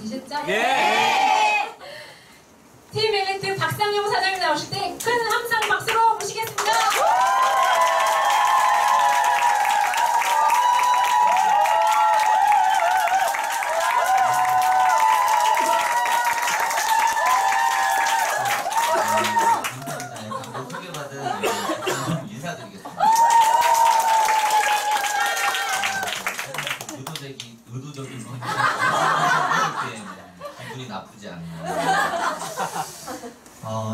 들으셨죠? 네. 팀 엘리트 박상용 사장님 나오실 때 큰 함성 박수로 모시겠습니다. 의도적인 건 기분이 나쁘지 않네요.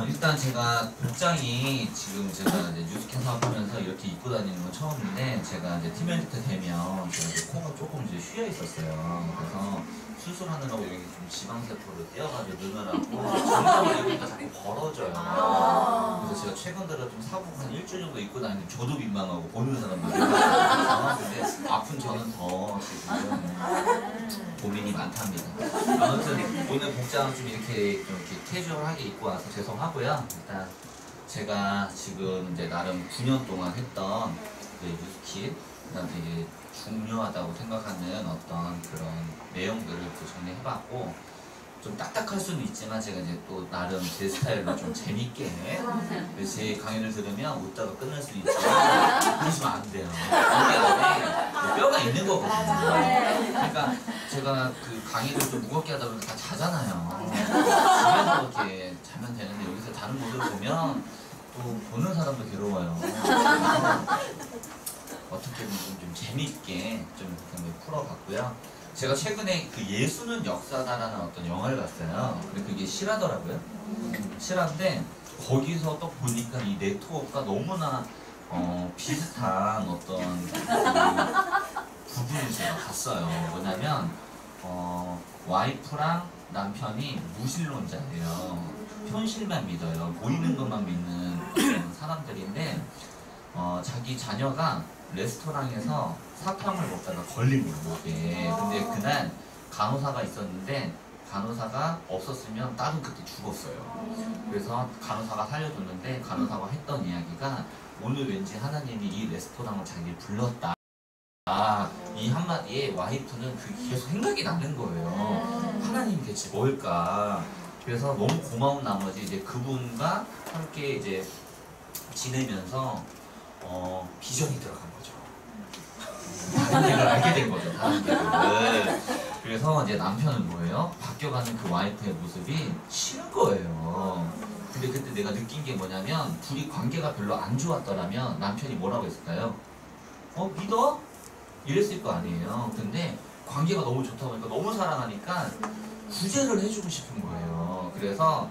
일단 제가 복장이 지금 제가 이제 뉴스캐 사업하면서 이렇게 입고 다니는 건 처음인데, 제가 이제 팀 엘리트 되면 제가 이제 코가 조금 이제 휘어 있었어요. 그래서 수술하느라고 여기 좀 지방세포를 떼어가지고 넣느라고 정상을 입으니까 자꾸 벌어져요. 그래서 제가 최근 들어 좀 사복 한 일주일 정도 입고 다니는데 저도 민망하고 보는 사람도 민망하고, 근데 아픈 저는 더 지금 고민이 많답니다. 아무튼 오늘 복장 좀 이렇게 캐주얼하게 입고 와서 죄송하고요. 일단 제가 지금 이제 나름 9년 동안 했던 그 뉴스킷, 그다음 되게 중요하다고 생각하는 어떤 그런 내용들을 또 정리해봤고, 좀 딱딱할 수는 있지만 제가 이제 또 나름 제 스타일로 좀 재밌게 제 강의를 들으면 웃다가 끝날 수 있지만 그러시면 안 돼요. 거기 안에 뼈가 있는 거거든요. 그러니까 제가 그 강의를 좀 무겁게 하다 보면 다 자잖아요. 집에서 이렇게 자면 되는데 여기서 다른 모습을 보면 또 보는 사람도 괴로워요. 어떻게든 좀 재밌게 좀 풀어봤고요. 제가 최근에 그 예수는 역사다라는 어떤 영화를 봤어요. 근데 그게 실화더라고요. 실화인데 거기서 또 보니까 이 네트워크가 너무나 비슷한 어떤 그 부분을 제가 봤어요. 뭐냐면 와이프랑 남편이 무신론자예요. 현실만 믿어요. 보이는 것만 믿는 그런 사람들인데, 자기 자녀가 레스토랑에서 사탕을 먹다가 걸린 거예요, 목에. 근데 그날 간호사가 있었는데 간호사가 없었으면 딸은 그때 죽었어요. 그래서 간호사가 살려줬는데 간호사가 했던 이야기가, 오늘 왠지 하나님이 이 레스토랑을 자기를 불렀다. 이 한마디에 와이프는 그게 계속 생각이 나는 거예요. 하나님이 대체 뭘까? 그래서 너무 고마운 나머지 이제 그분과 함께 이제 지내면서 비전이 들어간 거죠. 다른 길을 알게 된 거죠. 다른 길을. 그래서 이제 남편은 뭐예요? 바뀌어가는 그 와이프의 모습이 싫은 거예요. 근데 그때 내가 느낀 게 뭐냐면, 둘이 관계가 별로 안 좋았더라면 남편이 뭐라고 했을까요? 믿어? 이랬을 거 아니에요. 근데 관계가 너무 좋다 보니까, 너무 사랑하니까 구제를 해주고 싶은 거예요. 그래서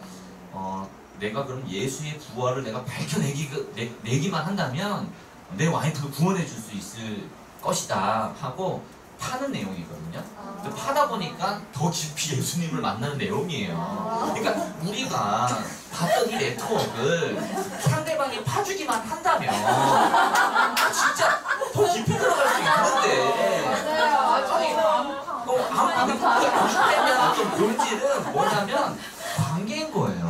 내가 그럼 예수의 부활을 내가 밝혀내기만 한다면 내 와이프를 구원해 줄 수 있을 것이다 하고 파는 내용이거든요. 파다 보니까 더 깊이 예수님을 만나는 내용이에요. 그러니까 우리가 봤던 이 네트워크를 상대방이 파주기만 한다면 진짜 더 깊이 들어갈 수 있는데, 아무리 보시되면 어떤 본질은 뭐냐면 관계인 거예요.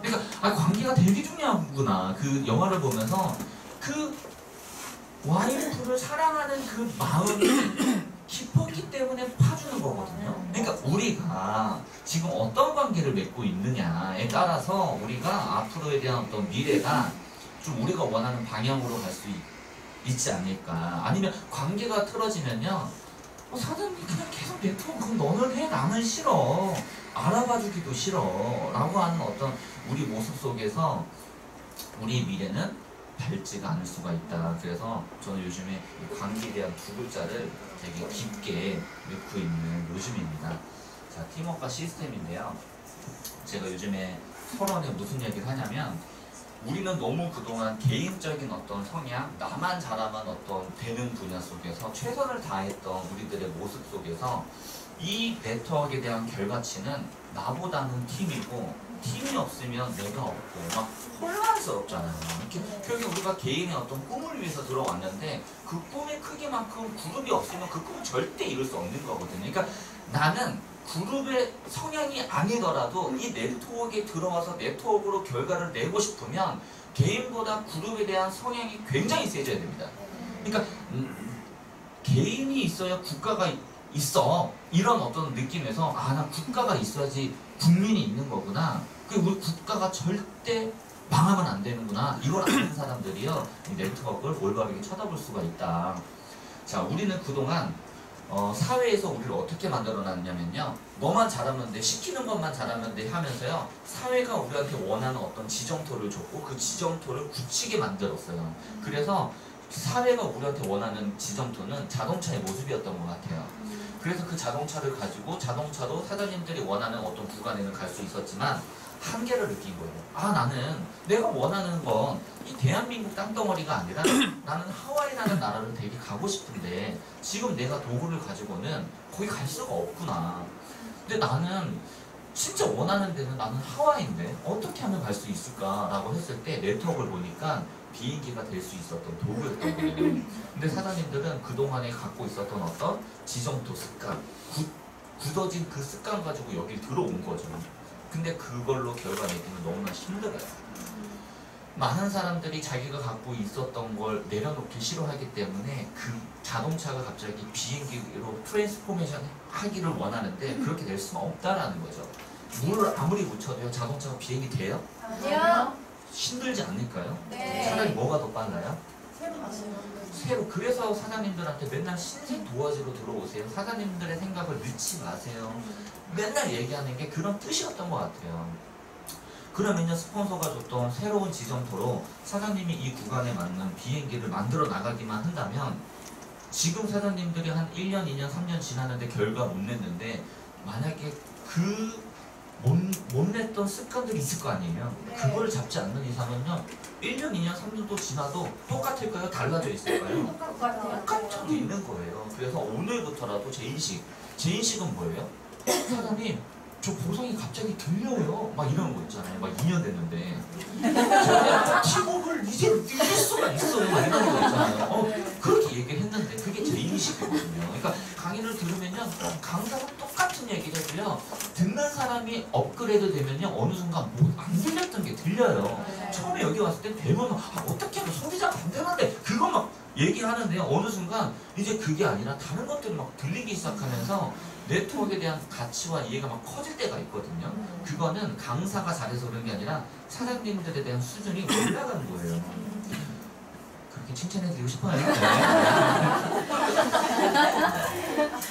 그러니까 관계가 되게 중요하구나. 그 영화를 보면서 그 와이프를 사랑하는 그 마음이 깊었기 때문에 파주는 거거든요. 그러니까 우리가 지금 어떤 관계를 맺고 있느냐에 따라서 우리가 앞으로에 대한 어떤 미래가 좀 우리가 원하는 방향으로 갈 수 있지 않을까. 아니면 관계가 틀어지면요, 사장님이 그냥 계속 네트워크 너는 해, 나는 싫어, 알아봐주기도 싫어 라고 하는 어떤 우리 모습 속에서 우리의 미래는 밝지가 않을 수가 있다. 그래서 저는 요즘에 관계에 대한 두 글자를 되게 깊게 넣고 있는 요즘입니다. 자, 팀워크와 시스템인데요. 제가 요즘에 서론에 무슨 얘기를 하냐면, 우리는 너무 그동안 개인적인 어떤 성향, 나만 잘하면 어떤 되는 분야 속에서 최선을 다했던 우리들의 모습 속에서 이 네트워크에 대한 결과치는 나보다는 팀이고, 팀이 없으면 내가 없고 막 혼란스럽잖아요. 이렇게 결국 우리가 개인의 어떤 꿈을 위해서 들어왔는데 그 꿈의 크기만큼 그룹이 없으면 그 꿈은 절대 이룰 수 없는 거거든요. 그러니까 나는 그룹의 성향이 아니더라도 이 네트워크에 들어와서 네트워크로 결과를 내고 싶으면 개인보다 그룹에 대한 성향이 굉장히 세져야 됩니다. 그러니까 개인이 있어야 국가가 있어. 이런 어떤 느낌에서 아, 나 국가가 있어야지 국민이 있는 거구나. 그 우리 국가가 절대 망하면 안 되는구나. 이걸 아는 사람들이요, 이 네트워크를 올바르게 쳐다볼 수가 있다. 자, 우리는 그동안 사회에서 우리를 어떻게 만들어놨냐면요, 너만 잘하면 돼, 시키는 것만 잘하면 돼 하면서요, 사회가 우리한테 원하는 어떤 지정토를 줬고 그 지정토를 굳히게 만들었어요. 그래서 사회가 우리한테 원하는 지정토는 자동차의 모습이었던 것 같아요. 그래서 그 자동차를 가지고 자동차로 사장님들이 원하는 어떤 구간에는 갈 수 있었지만 한계를 느낀 거예요. 아, 나는 내가 원하는 건 이 대한민국 땅덩어리가 아니라 나는 하와이라는 나라를 되게 가고 싶은데 지금 내가 도구를 가지고는 거기 갈 수가 없구나. 근데 나는 진짜 원하는 데는 나는 하와이인데 어떻게 하면 갈 수 있을까라고 했을 때 네트워크를 보니까 비행기가 될 수 있었던 도구였던 거예요. 근데 사장님들은 그동안에 갖고 있었던 어떤 지정토 습관, 굳어진 그 습관 가지고 여길 들어온 거죠. 근데 그걸로 결과 내기는 너무나 힘들어요. 많은 사람들이 자기가 갖고 있었던 걸 내려놓기 싫어하기 때문에 그 자동차가 갑자기 비행기로 트랜스포메이션 하기를 원하는데 그렇게 될 수는 없다라는 거죠. 물을 아무리 묻혀도요, 자동차가 비행이 돼요? 아니요. 힘들지 않을까요? 네. 차라리 뭐가 더 빨라요? 새로. 그래서 사장님들한테 맨날 신생 도화지로 들어오세요. 사장님들의 생각을 넣지 마세요. 맨날 얘기하는 게 그런 뜻이었던 것 같아요. 그러면요, 스폰서가 줬던 새로운 지정토로 사장님이 이 구간에 맞는 비행기를 만들어 나가기만 한다면 지금 사장님들이 한 1년, 2년, 3년 지났는데 결과 못 냈는데 만약에 못 냈던 습관들이 있을 거 아니에요. 네. 그걸 잡지 않는 이상은요, 1년, 2년, 3년도 지나도 똑같을까요? 달라져 있을까요? 똑같아도 있는 거예요. 그래서 오늘부터라도 제 인식은 뭐예요? 사장님, 저 보상이 갑자기 들려요. 막 이런 거 있잖아요. 막 2년 됐는데 저는 팀워크를 이제 이길 수가 있어요. 막 이런 거 있잖아요. 그렇게 얘기를 했는데 그게 제 인식이거든요. 그러니까 강의를 들으면요, 강사가 똑같은 얘기를 해도요, 듣는 사람이 업그레이드 되면요, 어느 순간 뭐 안 들렸던 게 들려요. 처음에 여기 왔을 때 되면 어떻게 하면 소리가 안 되는데 그거 막 얘기하는데요, 어느 순간 이제 그게 아니라 다른 것들이 막 들리기 시작하면서 네트워크에 대한 가치와 이해가 막 커질 때가 있거든요. 그거는 강사가 잘해서 그런 게 아니라 사장님들에 대한 수준이 올라가는 거예요. 그렇게 칭찬해드리고 싶어요.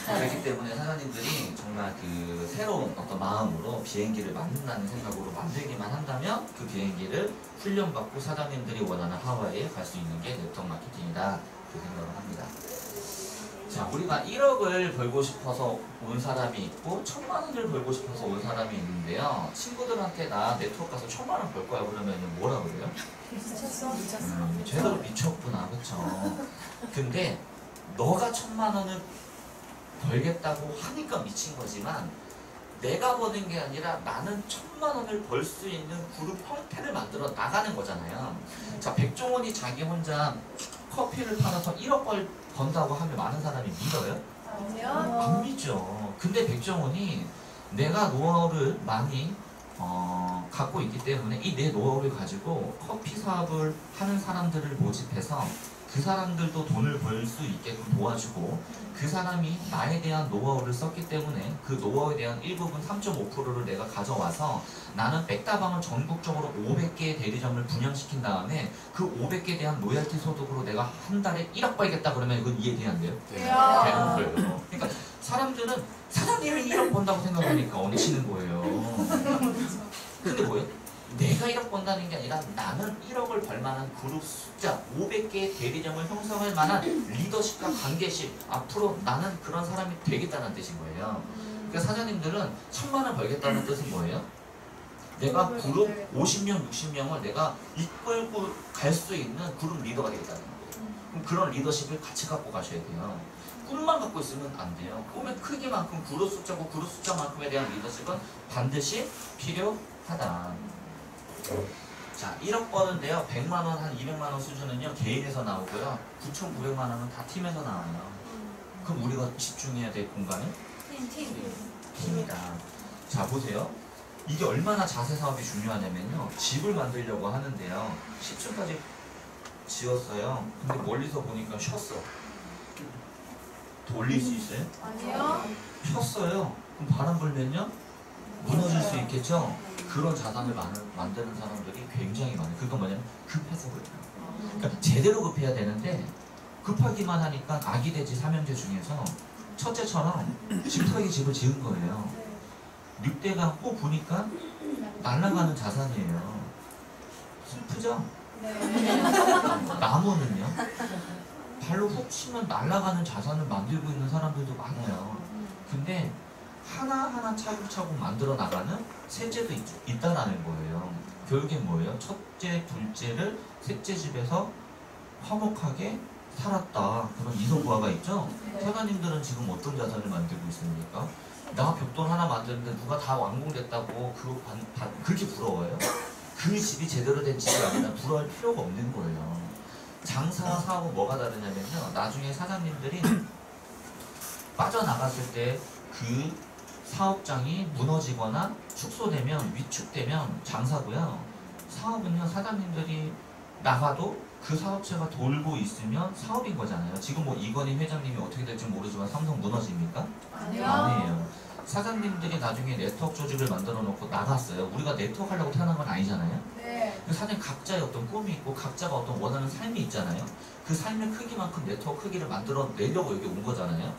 그렇기 때문에 사장님들이 정말 그 새로운 어떤 마음으로 비행기를 만든다는 생각으로 만들기만 한다면 그 비행기를 훈련받고 사장님들이 원하는 하와이에 갈 수 있는 게 네트워크 마케팅이다, 그 생각을 합니다. 자, 우리가 1억을 벌고 싶어서 온 사람이 있고 1,000만 원을 벌고 싶어서 온 사람이 있는데요, 친구들한테 나 네트워크 가서 1,000만 원 벌 거야 그러면 뭐라 그래요? 미쳤어. 제대로 미쳤구나, 그쵸? 근데 너가 1,000만 원을 벌겠다고 하니까 미친 거지만 내가 버는 게 아니라 나는 1,000만 원을 벌 수 있는 그룹 형태를 만들어 나가는 거잖아요. 자, 백종원이 자기 혼자 커피를 팔아서 1억 번다고 하면 많은 사람이 믿어요? 아니요. 안 믿죠. 근데 백종원이 내가 노하우를 많이 갖고 있기 때문에 이 내 노하우를 가지고 커피 사업을 하는 사람들을 모집해서 그 사람들도 돈을 벌 수 있게끔 도와주고, 그 사람이 나에 대한 노하우를 썼기 때문에 그 노하우에 대한 일부분 3.5%를 내가 가져와서 나는 백다방을 전국적으로 500개의 대리점을 분양시킨 다음에 그 500개에 대한 로열티 소득으로 내가 한 달에 1억 벌겠다 그러면 이건 이해돼야 안 돼요? 되는 거예요. 그러니까 사람들은 사장님이 1억 번다고 생각하니까 얹히는 거예요. 근데 뭐예요? 내가 1억 번다는 게 아니라 나는 1억을 벌 만한 그룹 숫자 500개의 대리점을 형성할 만한 리더십과 관계십, 앞으로 나는 그런 사람이 되겠다는 뜻인 거예요. 그러니까 사장님들은 1,000만 원 벌겠다는 뜻은 뭐예요? 내가 그룹 50명, 60명을 내가 이끌고 갈 수 있는 그룹 리더가 되겠다는 거예요. 그럼 그런 리더십을 같이 갖고 가셔야 돼요. 꿈만 갖고 있으면 안 돼요. 꿈의 크기만큼 그룹 숫자고 그룹 숫자만큼에 대한 리더십은 반드시 필요하다. 자, 1억 버는데요, 100만 원, 한 200만 원 수준은요 개인에서 나오고요, 9,900만 원은 다 팀에서 나와요. 그럼 우리가 집중해야 될 공간은 팀이다. 자, 보세요. 이게 얼마나 자세 사업이 중요하냐면요, 집을 만들려고 하는데요, 10층까지 지었어요. 근데 멀리서 보니까 쉬었어. 돌릴 수 있어요? 아니요. 폈어요. 그럼 바람 불면요? 무너질 수 있겠죠? 그런 자산을 만드는 사람들이 굉장히 많아요. 그건 뭐냐면 급해서 그래요. 그러니까 제대로 급해야 되는데 급하기만 하니까 아기 돼지 삼형제 중에서 첫째처럼 집터기 집을 지은 거예요. 늑대가 호 부니까 날아가는 자산이에요. 슬프죠? 나무는요? 발로 훅 치면 날아가는 자산을 만들고 있는 사람들도 많아요. 근데 하나하나 차곡차곡 만들어 나가는 셋째도 있다라는 거예요. 결국에 뭐예요? 첫째, 둘째를 셋째 집에서 화목하게 살았다. 그런 이소부화가 있죠? 사장님들은 지금 어떤 자산을 만들고 있습니까? 나 벽돌 하나 만드는데 누가 다 완공됐다고 그렇게 부러워요? 그 집이 제대로 된 집이 아니라 부러워할 필요가 없는 거예요. 장사 사업은 뭐가 다르냐면요. 나중에 사장님들이 빠져나갔을 때 그 사업장이 무너지거나 축소되면 위축되면 장사고요. 사업은요. 사장님들이 나가도 그 사업체가 돌고 있으면 사업인 거잖아요. 지금 뭐 이건희 회장님이 어떻게 될지 모르지만 삼성 무너집니까? 아니요. 아니에요. 사장님들이 나중에 네트워크 조직을 만들어 놓고 나갔어요. 우리가 네트워크 하려고 태어난 건 아니잖아요. 네. 사장님 각자의 어떤 꿈이 있고 각자가 어떤 원하는 삶이 있잖아요. 그 삶의 크기만큼 네트워크 크기를 만들어 내려고 여기 온 거잖아요.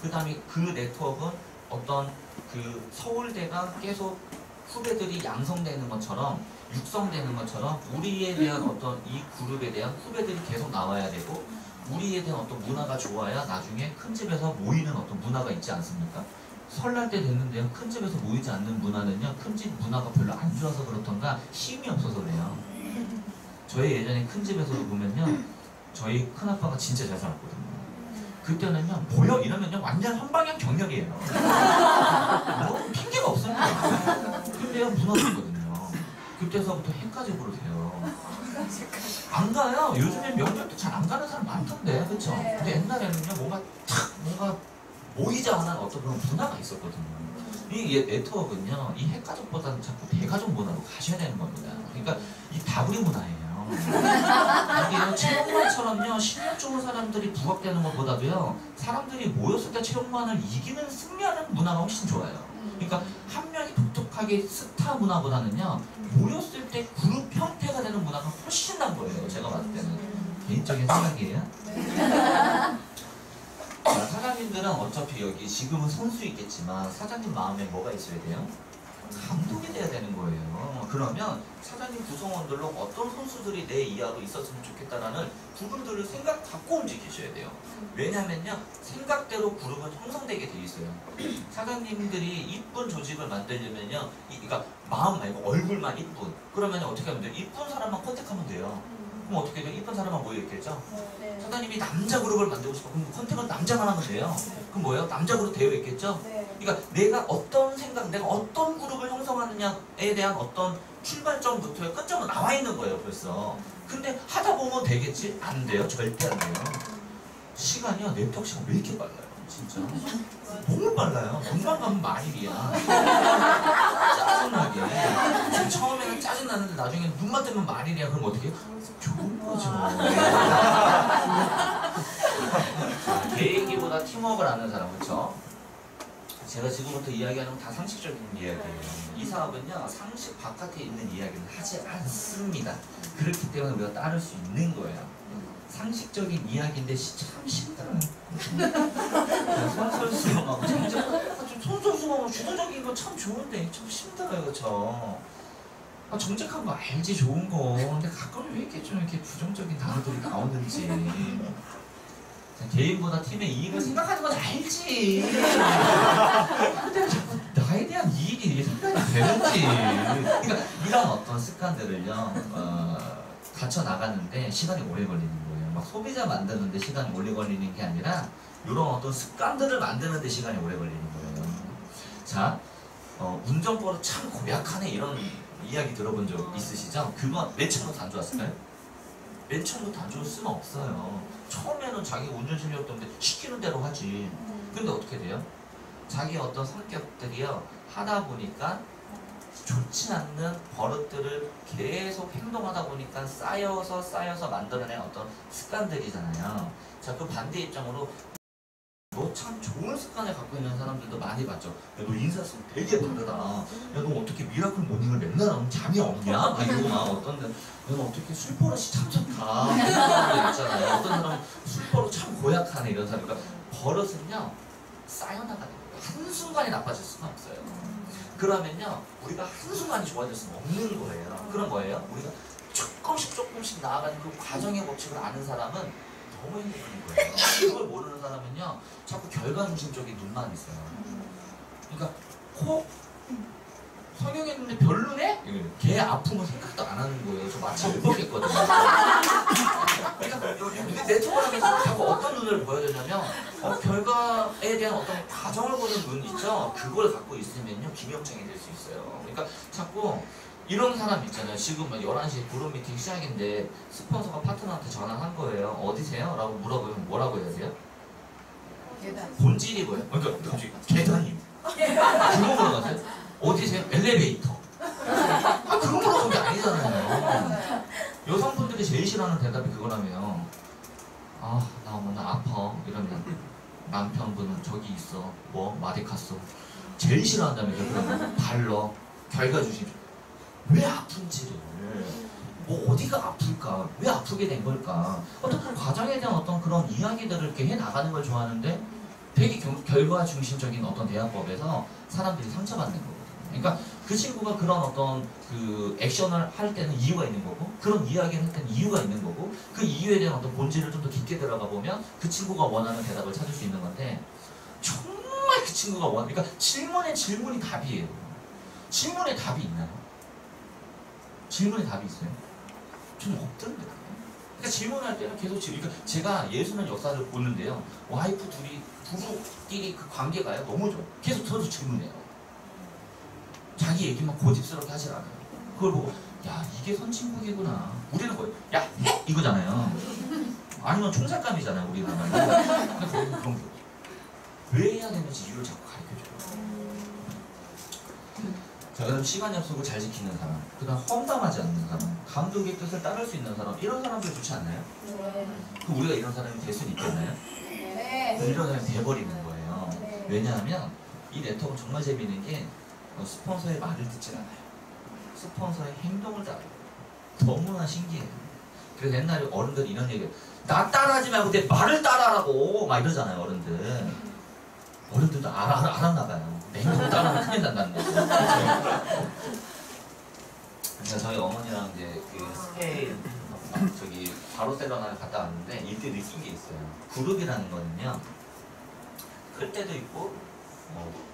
그 다음에 그 네트워크는 어떤 그 서울대가 계속 후배들이 양성되는 것처럼 육성되는 것처럼 우리에 대한 어떤 이 그룹에 대한 후배들이 계속 나와야 되고 우리에 대한 어떤 문화가 좋아야 나중에 큰 집에서 모이는 어떤 문화가 있지 않습니까? 설날 때 됐는데요. 큰 집에서 모이지 않는 문화는요. 큰 집 문화가 별로 안 좋아서 그렇던가 힘이 없어서 그래요. 저희 예전에 큰 집에서도 보면요. 저희 큰아빠가 진짜 잘 살았거든요. 그때는요. 모여 이러면요. 완전 한방향 경력이에요. 뭐 핑계가 없습니다. 근데요. 무너지거든요. 그때서부터 해까지 부르세요. 안 가요. 요즘엔 명절 때 잘 안 가는 사람 많던데. 그쵸? 근데 옛날에는요. 뭔가 모이자 하는 어떤 그런 문화가 있었거든요. 이 네트워크는요, 이 핵가족보다는 자꾸 대가족 문화로 가셔야 되는 겁니다. 그러니까 이 다구리 문화예요. 이게요, 체육만처럼요, 실력 좋은 사람들이 부각되는 것보다도요, 사람들이 모였을 때 체육만을 이기는, 승리하는 문화가 훨씬 좋아요. 그러니까 한 명이 독특하게 스타 문화보다는요, 모였을 때 그룹 형태가 되는 문화가 훨씬 난 거예요. 제가 봤을 때는. 개인적인 생각이에요. 자, 사장님들은 어차피 여기 지금은 선수있겠지만 사장님 마음에 뭐가 있어야 돼요? 감독이 돼야 되는 거예요. 그러면 사장님 구성원들로 어떤 선수들이 내 이하로 있었으면 좋겠다라는 부분들을 생각 갖고 움직이셔야 돼요. 왜냐면요, 생각대로 그룹은 형성되게 돼 있어요. 사장님들이 이쁜 조직을 만들려면요, 그러니까 마음 말고 얼굴만 이쁜. 그러면 어떻게 하면 돼요? 이쁜 사람만 컨택하면 돼요. 그럼 어떻게 돼요? 이쁜 사람만 모여있겠죠? 네. 사장님이 남자 그룹을 만들고 싶어. 그럼 컨택은 남자만 하면 돼요. 그럼 뭐예요? 남자 그룹 되어 있겠죠? 그러니까 내가 어떤 생각, 내가 어떤 그룹을 형성하느냐에 대한 어떤 출발점부터의 끝점은 나와 있는 거예요, 벌써. 근데 하다 보면 되겠지? 안 돼요. 절대 안 돼요. 시간이요, 네트워크 시간 왜 이렇게 빨라요? 진짜. 너무 빨라요. 눈만 가면 말일이야. 짜증나게. 처음에는 짜증나는데 나중에 눈만 뜨면 말일이야. 그럼 어떻게 해요? 좋은 거죠. 자, 개인기보다 팀워크를 아는 사람, 그렇죠? 제가 지금부터 이야기하는 건 다 상식적인 이야기예요. 이 사업은요, 상식 바깥에 있는 이야기는 하지 않습니다. 그렇기 때문에 우리가 따를 수 있는 거예요. 상식적인 이야기인데 참 힘들어요. 선설수범하고 좀 선설수범하고 주도적인 거 참 좋은데 참 힘들어요, 그렇죠? 정직한 거 알지, 좋은 거. 근데 가끔 왜 이렇게 좀 이렇게 부정적인 단어들이 나오는지. 개인보다 팀의 이익을 생각하는 건 알지. 근데 자꾸 나에 대한 이익이 생각이 되는지. 그러니까 이런 어떤 습관들을요, 갖춰 나가는데 시간이 오래 걸리는 거예요. 막 소비자 만드는데 시간이 오래 걸리는 게 아니라 이런 어떤 습관들을 만드는데 시간이 오래 걸리는 거예요. 자, 운전버릇 참 고약하네 이런 이야기 들어본 적 있으시죠? 그거 맨 처음부터 안 좋았을까요? 맨 처음부터 안 좋을 수는 없어요. 처음에는 자기 운전 실력 때문에 시키는 대로 하지. 근데 어떻게 돼요? 자기 어떤 성격들이요, 하다 보니까 좋지 않는 버릇들을 계속 행동하다 보니까 쌓여서 만들어낸 어떤 습관들이잖아요. 자, 그 반대 입장으로 너 참 좋은 습관을 갖고 있는 사람들도 많이 봤죠. 야, 너 인사 습관 되게 다르다. 야, 너 어떻게 미라클 모닝을 맨날 하면 잠이 없냐? 막 이러고 막 어떤 데, 야, 너 어떻게 술버릇이 참 좋다. 이런 사람들 있잖아요. 어떤 사람은 술버릇 참 고약하네 이런 사람. 그러니까 버릇은요 쌓여나가는 거예요. 한순간에 나빠질 수는 없어요. 그러면요 우리가 한순간에 좋아질 수는 없는 거예요. 그런 거예요. 우리가 조금씩 나아가는 그 과정의 법칙을 아는 사람은 너무 행복한 거예요. 그걸 모르는 사람은요 자꾸 결과 중심적인 눈만 있어요. 그러니까 성형했는데 별로네? 걔 아픔은 생각도 안 하는 거예요. 저 마치 울컥했거든요. 그러니까 네트워크를 하면서 자꾸 어떤 눈을 보여주냐면 결과에 대한 어떤 과정을 보는 눈 있죠? 그걸 갖고 있으면요 기명증이 될 수 있어요. 그러니까 자꾸 이런 사람 있잖아요. 지금 11시에 그룹 미팅 시작인데 스폰서가 파트너한테 전화한 거예요. 어디세요? 라고 물어보면 뭐라고 해야 돼요? 계단. 본질이 뭐예요? 그러니까 갑자기 계단임. 그거 물어봤어요? 어디세요? 엘리베이터. 아 그거 물어본 게 아니잖아요. 여성분들이 제일 싫어하는 대답이 그거라며. 아 나 오늘 아파 이러면 남편분은 저기 있어. 뭐 마디카소. 제일 싫어한다면서 그러면 발러 결과 주십시오. 왜 아픈지를 뭐 어디가 아플까? 왜 아프게 된 걸까? 어떤 그런 과정에 대한 어떤 그런 이야기들을 이렇게 해 나가는 걸 좋아하는데 되게 결과 중심적인 어떤 대화법에서 사람들이 상처받는 거거든요. 그러니까 그 친구가 그런 어떤 그 액션을 할 때는 이유가 있는 거고 그런 이야기를 할 때는 이유가 있는 거고 그 이유에 대한 어떤 본질을 좀 더 깊게 들어가 보면 그 친구가 원하는 대답을 찾을 수 있는 건데 정말 그 친구가 그러니까 질문이 답이에요. 질문에 답이 있나요? 질문에 답이 있어요? 좀 없던데. 그러니까 질문할 때는 계속 그러니까 제가 예수는 역사를 보는데요. 와이프 부부끼리 그 관계가요 너무 좋아요. 계속 저도 질문해요. 자기 얘기만 고집스럽게 하질 않아요. 그걸 보고 야 이게 선진국이구나. 우리는 뭐예요? 야 해! 이거잖아요. 아니면 총살감이잖아요 우리나라는. 근데 거기는 그런 게 없어요. 왜 해야 되는지 이유를 자꾸 가르쳐줘요. 자, 그다음 시간 약속을 잘 지키는 사람, 그다음 험담하지 않는 사람, 감독의 뜻을 따를 수 있는 사람, 이런 사람들 좋지 않나요? 네. 그럼 우리가 이런 사람이 될 수는 있겠나요? 네. 이런 사람이 돼버리는 거예요. 네. 왜냐하면 이 네트워크는 정말 재밌는 게 스폰서의 말을 듣지 않아요. 스폰서의 행동을 따라요. 너무나 신기해요. 그래서 옛날에 어른들이 이런 얘기를 나 따라하지 말고 내 말을 따라하라고 막 이러잖아요 어른들. 어른들도 알았나 봐요. 내 행동 따라하면 큰일 난다는 거죠. 그러니까 저희 어머니랑 이제 그 스페인 저기 바르셀로나를 갔다 왔는데 이때 느낀 게 있어요. 그룹이라는 거는요 클 때도 있고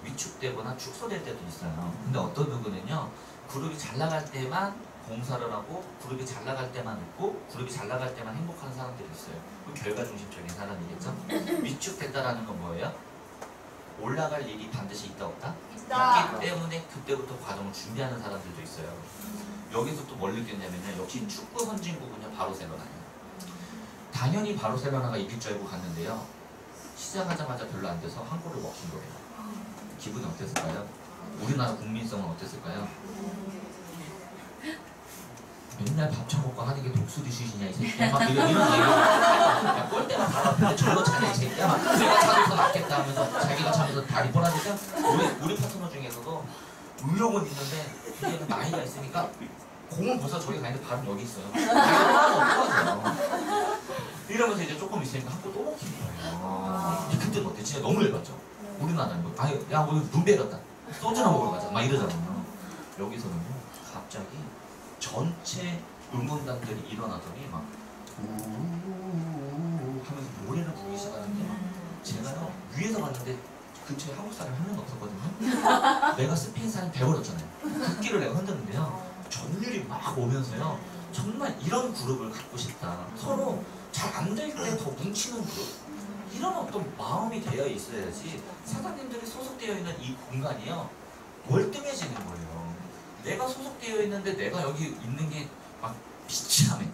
위축되거나 축소될 때도 있어요. 근데 어떤 부분은요 그룹이 잘 나갈 때만 봉사를 하고 그룹이 잘 나갈 때만 웃고 그룹이 잘 나갈 때만 행복한 사람들이 있어요. 그 결과 중심적인 사람이겠죠. 위축됐다라는 건 뭐예요? 올라갈 일이 반드시 있다 없다? 있다. 있기 때문에 그때부터 과정을 준비하는 사람들도 있어요. 여기서 또 뭘 느꼈냐면요. 역시 축구 선진국은요 바르셀로나예요. 당연히 바르셀로나가 이길 줄 알고 갔는데요. 시작하자마자 별로 안 돼서 한 골을 먹힌 거예요. 기분이 어땠을까요? 우리나라 국민성은 어땠을까요? 맨날 밥 처먹고 하는 게 독수리 슛이냐 이 새끼야 막 이런 얘기 야 골대만 박았는데 절로 차네 이 새끼야 막 내가 차면서 낫겠다 하면서 자기가 차면서 다리 뻗어니까 우리 파트너 중에서도 의욕은 있는데 뒤에는 나이가 있으니까 공을 벗어 저기 가는데 발은 여기 있어요. 나이가 이러면서 이제 조금 있으니까 한 골 또 먹힌 거예요. 그때는 어때? 진짜 너무 열받죠? 우리나라는 뭐 아유 야 오늘 눈 베렸다 소주나 먹으러 가자 막 이러잖아요. 여기서는요 갑자기 전체 응원단들이 일어나더니 막 우우우우 하면서 노래를 부르기 시작하는데 제가요 위에서 봤는데 근처에 한국 사람이 한 명도 없었거든요. 내가 스페인 사람이 배워졌잖아요. 국기를 내가 흔드는데요 전율이 막 오면서요 정말 이런 그룹을 갖고 싶다. 서로 잘 안 될 때 더 뭉치는 그룹 이런 어떤 마음이 되어 있어야지 사장님들이 소속되어 있는 이 공간이요 월등해지는 거예요. 내가 소속되어 있는데 내가 여기 있는 게 막 비참해.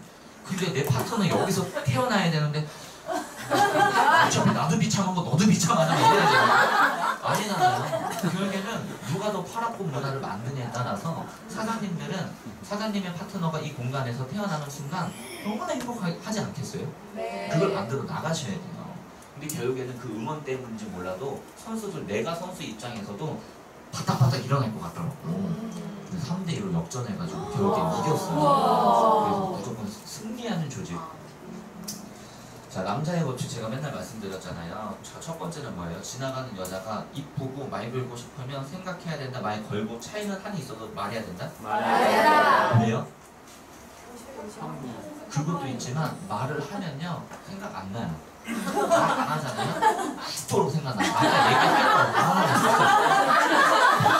근데 내 파트너는 여기서 태어나야 되는데 어차피 나도 비참한 거 너도 비참하냐 이래야지. 아니잖아요. 결국에는 누가 더 파랗고 문화를 만드냐에 따라서 사장님들은 사장님의 파트너가 이 공간에서 태어나는 순간 너무나 행복하지 않겠어요? 네. 그걸 만들어 나가셔야 돼요. 근데 결국에는 그 응원 때문인지 몰라도 선수들 내가 선수 입장에서도 바닥바닥 일어날 것 같더라고. 3대2로 역전해가지고 결국엔 이겼어요. 그래서 무조건 승리하는 조직. 자, 남자의 법칙 제가 맨날 말씀드렸잖아요. 자, 첫 번째는 뭐예요? 지나가는 여자가 이쁘고 말 걸고 싶으면 생각해야 된다. 말 걸고 차이는 한이 있어도 말해야 된다? 말해야 왜요? 그것도 있지만 말을 하면요 생각 안 나요. 말 안 하잖아요. 죽도록 생각나요. 아까 얘기할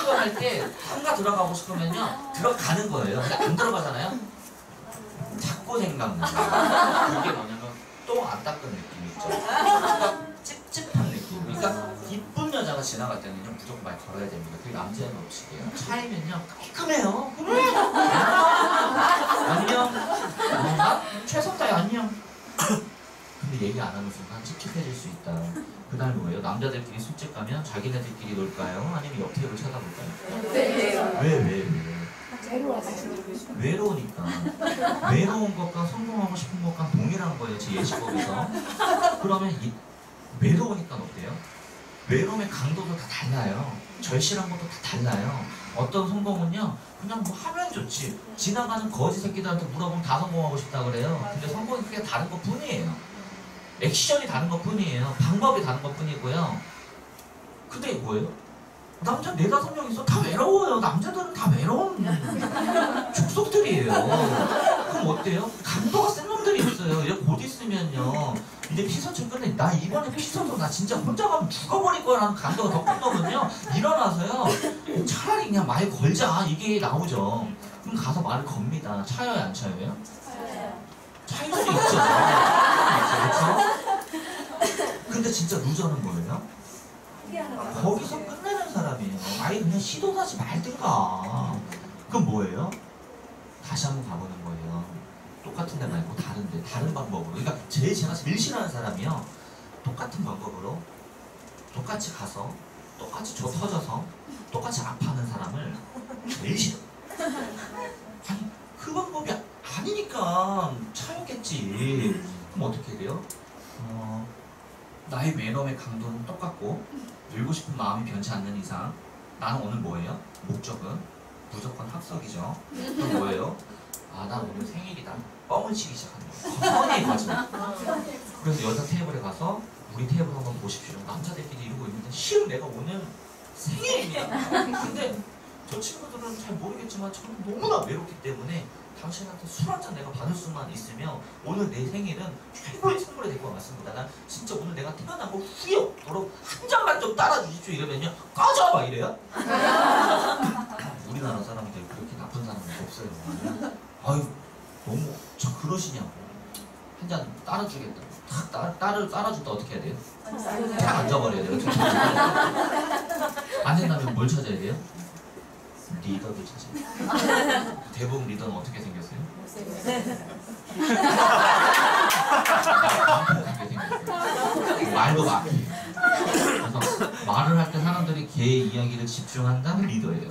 거 할때 한가 들어가고 싶으면요 들어가는 거예요. 근데 안 들어가잖아요. 자꾸 생각나요. 그게 뭐냐면 똥 안 닦은 느낌 있죠. 그러니까 찝찝한 느낌. 그러니까 이쁜 여자가 지나갈 때는요 무조건 말 걸어야 됩니다. 그게 남자의 법칙이에요. 차이면요 깔끔해요. 안녕. 나 최선다야 안녕. 근데 얘기 안 하는 순간 찝찝해질 수 있다. 그날 뭐예요? 남자들끼리 술집 가면 자기네들끼리 놀까요? 아니면 옆 테이블 쳐다볼까요? 왜? 외로우니까. 외로운 것과 성공하고 싶은 것과 동일한 거예요. 제 예시법에서. 그러면 이 외로우니까 어때요? 외로움의 강도도 다 달라요. 절실한 것도 다 달라요. 어떤 성공은요 그냥 뭐 하면 좋지. 지나가는 거지 새끼들한테 물어보면 다 성공하고 싶다 그래요. 근데 성공이 그게 다른 것 뿐이에요. 액션이 다른 것 뿐이에요. 방법이 다른 것 뿐이고요. 근데 뭐예요? 남자 4-5명 있어. 다 외로워요. 남자들은 다 외로운 족속들이에요. 그럼 어때요? 강도가 센 놈들이 있어요. 얘 곧 있으면요 이제 피서철 끝내. 나 이번에 피서도 나 진짜 혼자 가면 죽어버릴 거라는 강도가 더 큰 놈은요 일어나서요 차라리 그냥 말 걸자 이게 나오죠. 그럼 가서 말을 겁니다. 차여요 안 차여요? 차일 수 있죠. 그렇죠? 근데 진짜 루저는 뭐예요? 거기서 끝내는 사람이에요. 아예 그냥 시도도 하지 말든가. 그럼 뭐예요? 다시 한번 가보는 거예요. 똑같은 데 말고 다른 데, 다른 방법으로. 그러니까 제가 제일 싫어하는 사람이요. 똑같은 방법으로 똑같이 가서 똑같이 저 터져서 똑같이 아파하는 사람을 제일 싫어. 아니 그 방법이 아니니까 차였겠지. 그럼 어떻게 해야 돼요? 나의 외로움의 강도는 똑같고 늘고 싶은 마음이 변치 않는 이상 나는 오늘 뭐예요? 목적은 무조건 합석이죠. 그럼 뭐예요? 아, 난 오늘 생일이다. 뻥을 치기 시작하는 거예요. 뻔히 가죠. 그래서 여자 테이블에 가서 우리 테이블 한번 보십시오. 남자들끼리 이러고 있는데 실은 내가 오늘 생일입니다. 근데 저 친구들은 잘 모르겠지만 저는 너무나 외롭기 때문에 당신한테 술 한 잔 내가 받을 수만 있으면 오늘 내 생일은 최고의 선물이 될 것 같습니다. 난 진짜 오늘 내가 태어나고 후회 없도록 한 잔만 좀 따라주십시오. 이러면요 꺼져! 막 이래요. 우리나라 사람들 그렇게 나쁜 사람은 없어요. 아유 너무 저 그러시냐고. 한 잔 따라주겠다. 탁 따라준다. 어떻게 해야 돼요? 탁 앉아버려야 돼요. 안 된다면 뭘 찾아야 돼요? 리더를 찾아요. 대부분 리더는 어떻게 생겼어요? 말도 막혀. 그래서 말을 할 때 사람들이 걔의 이야기를 집중한다면 리더예요.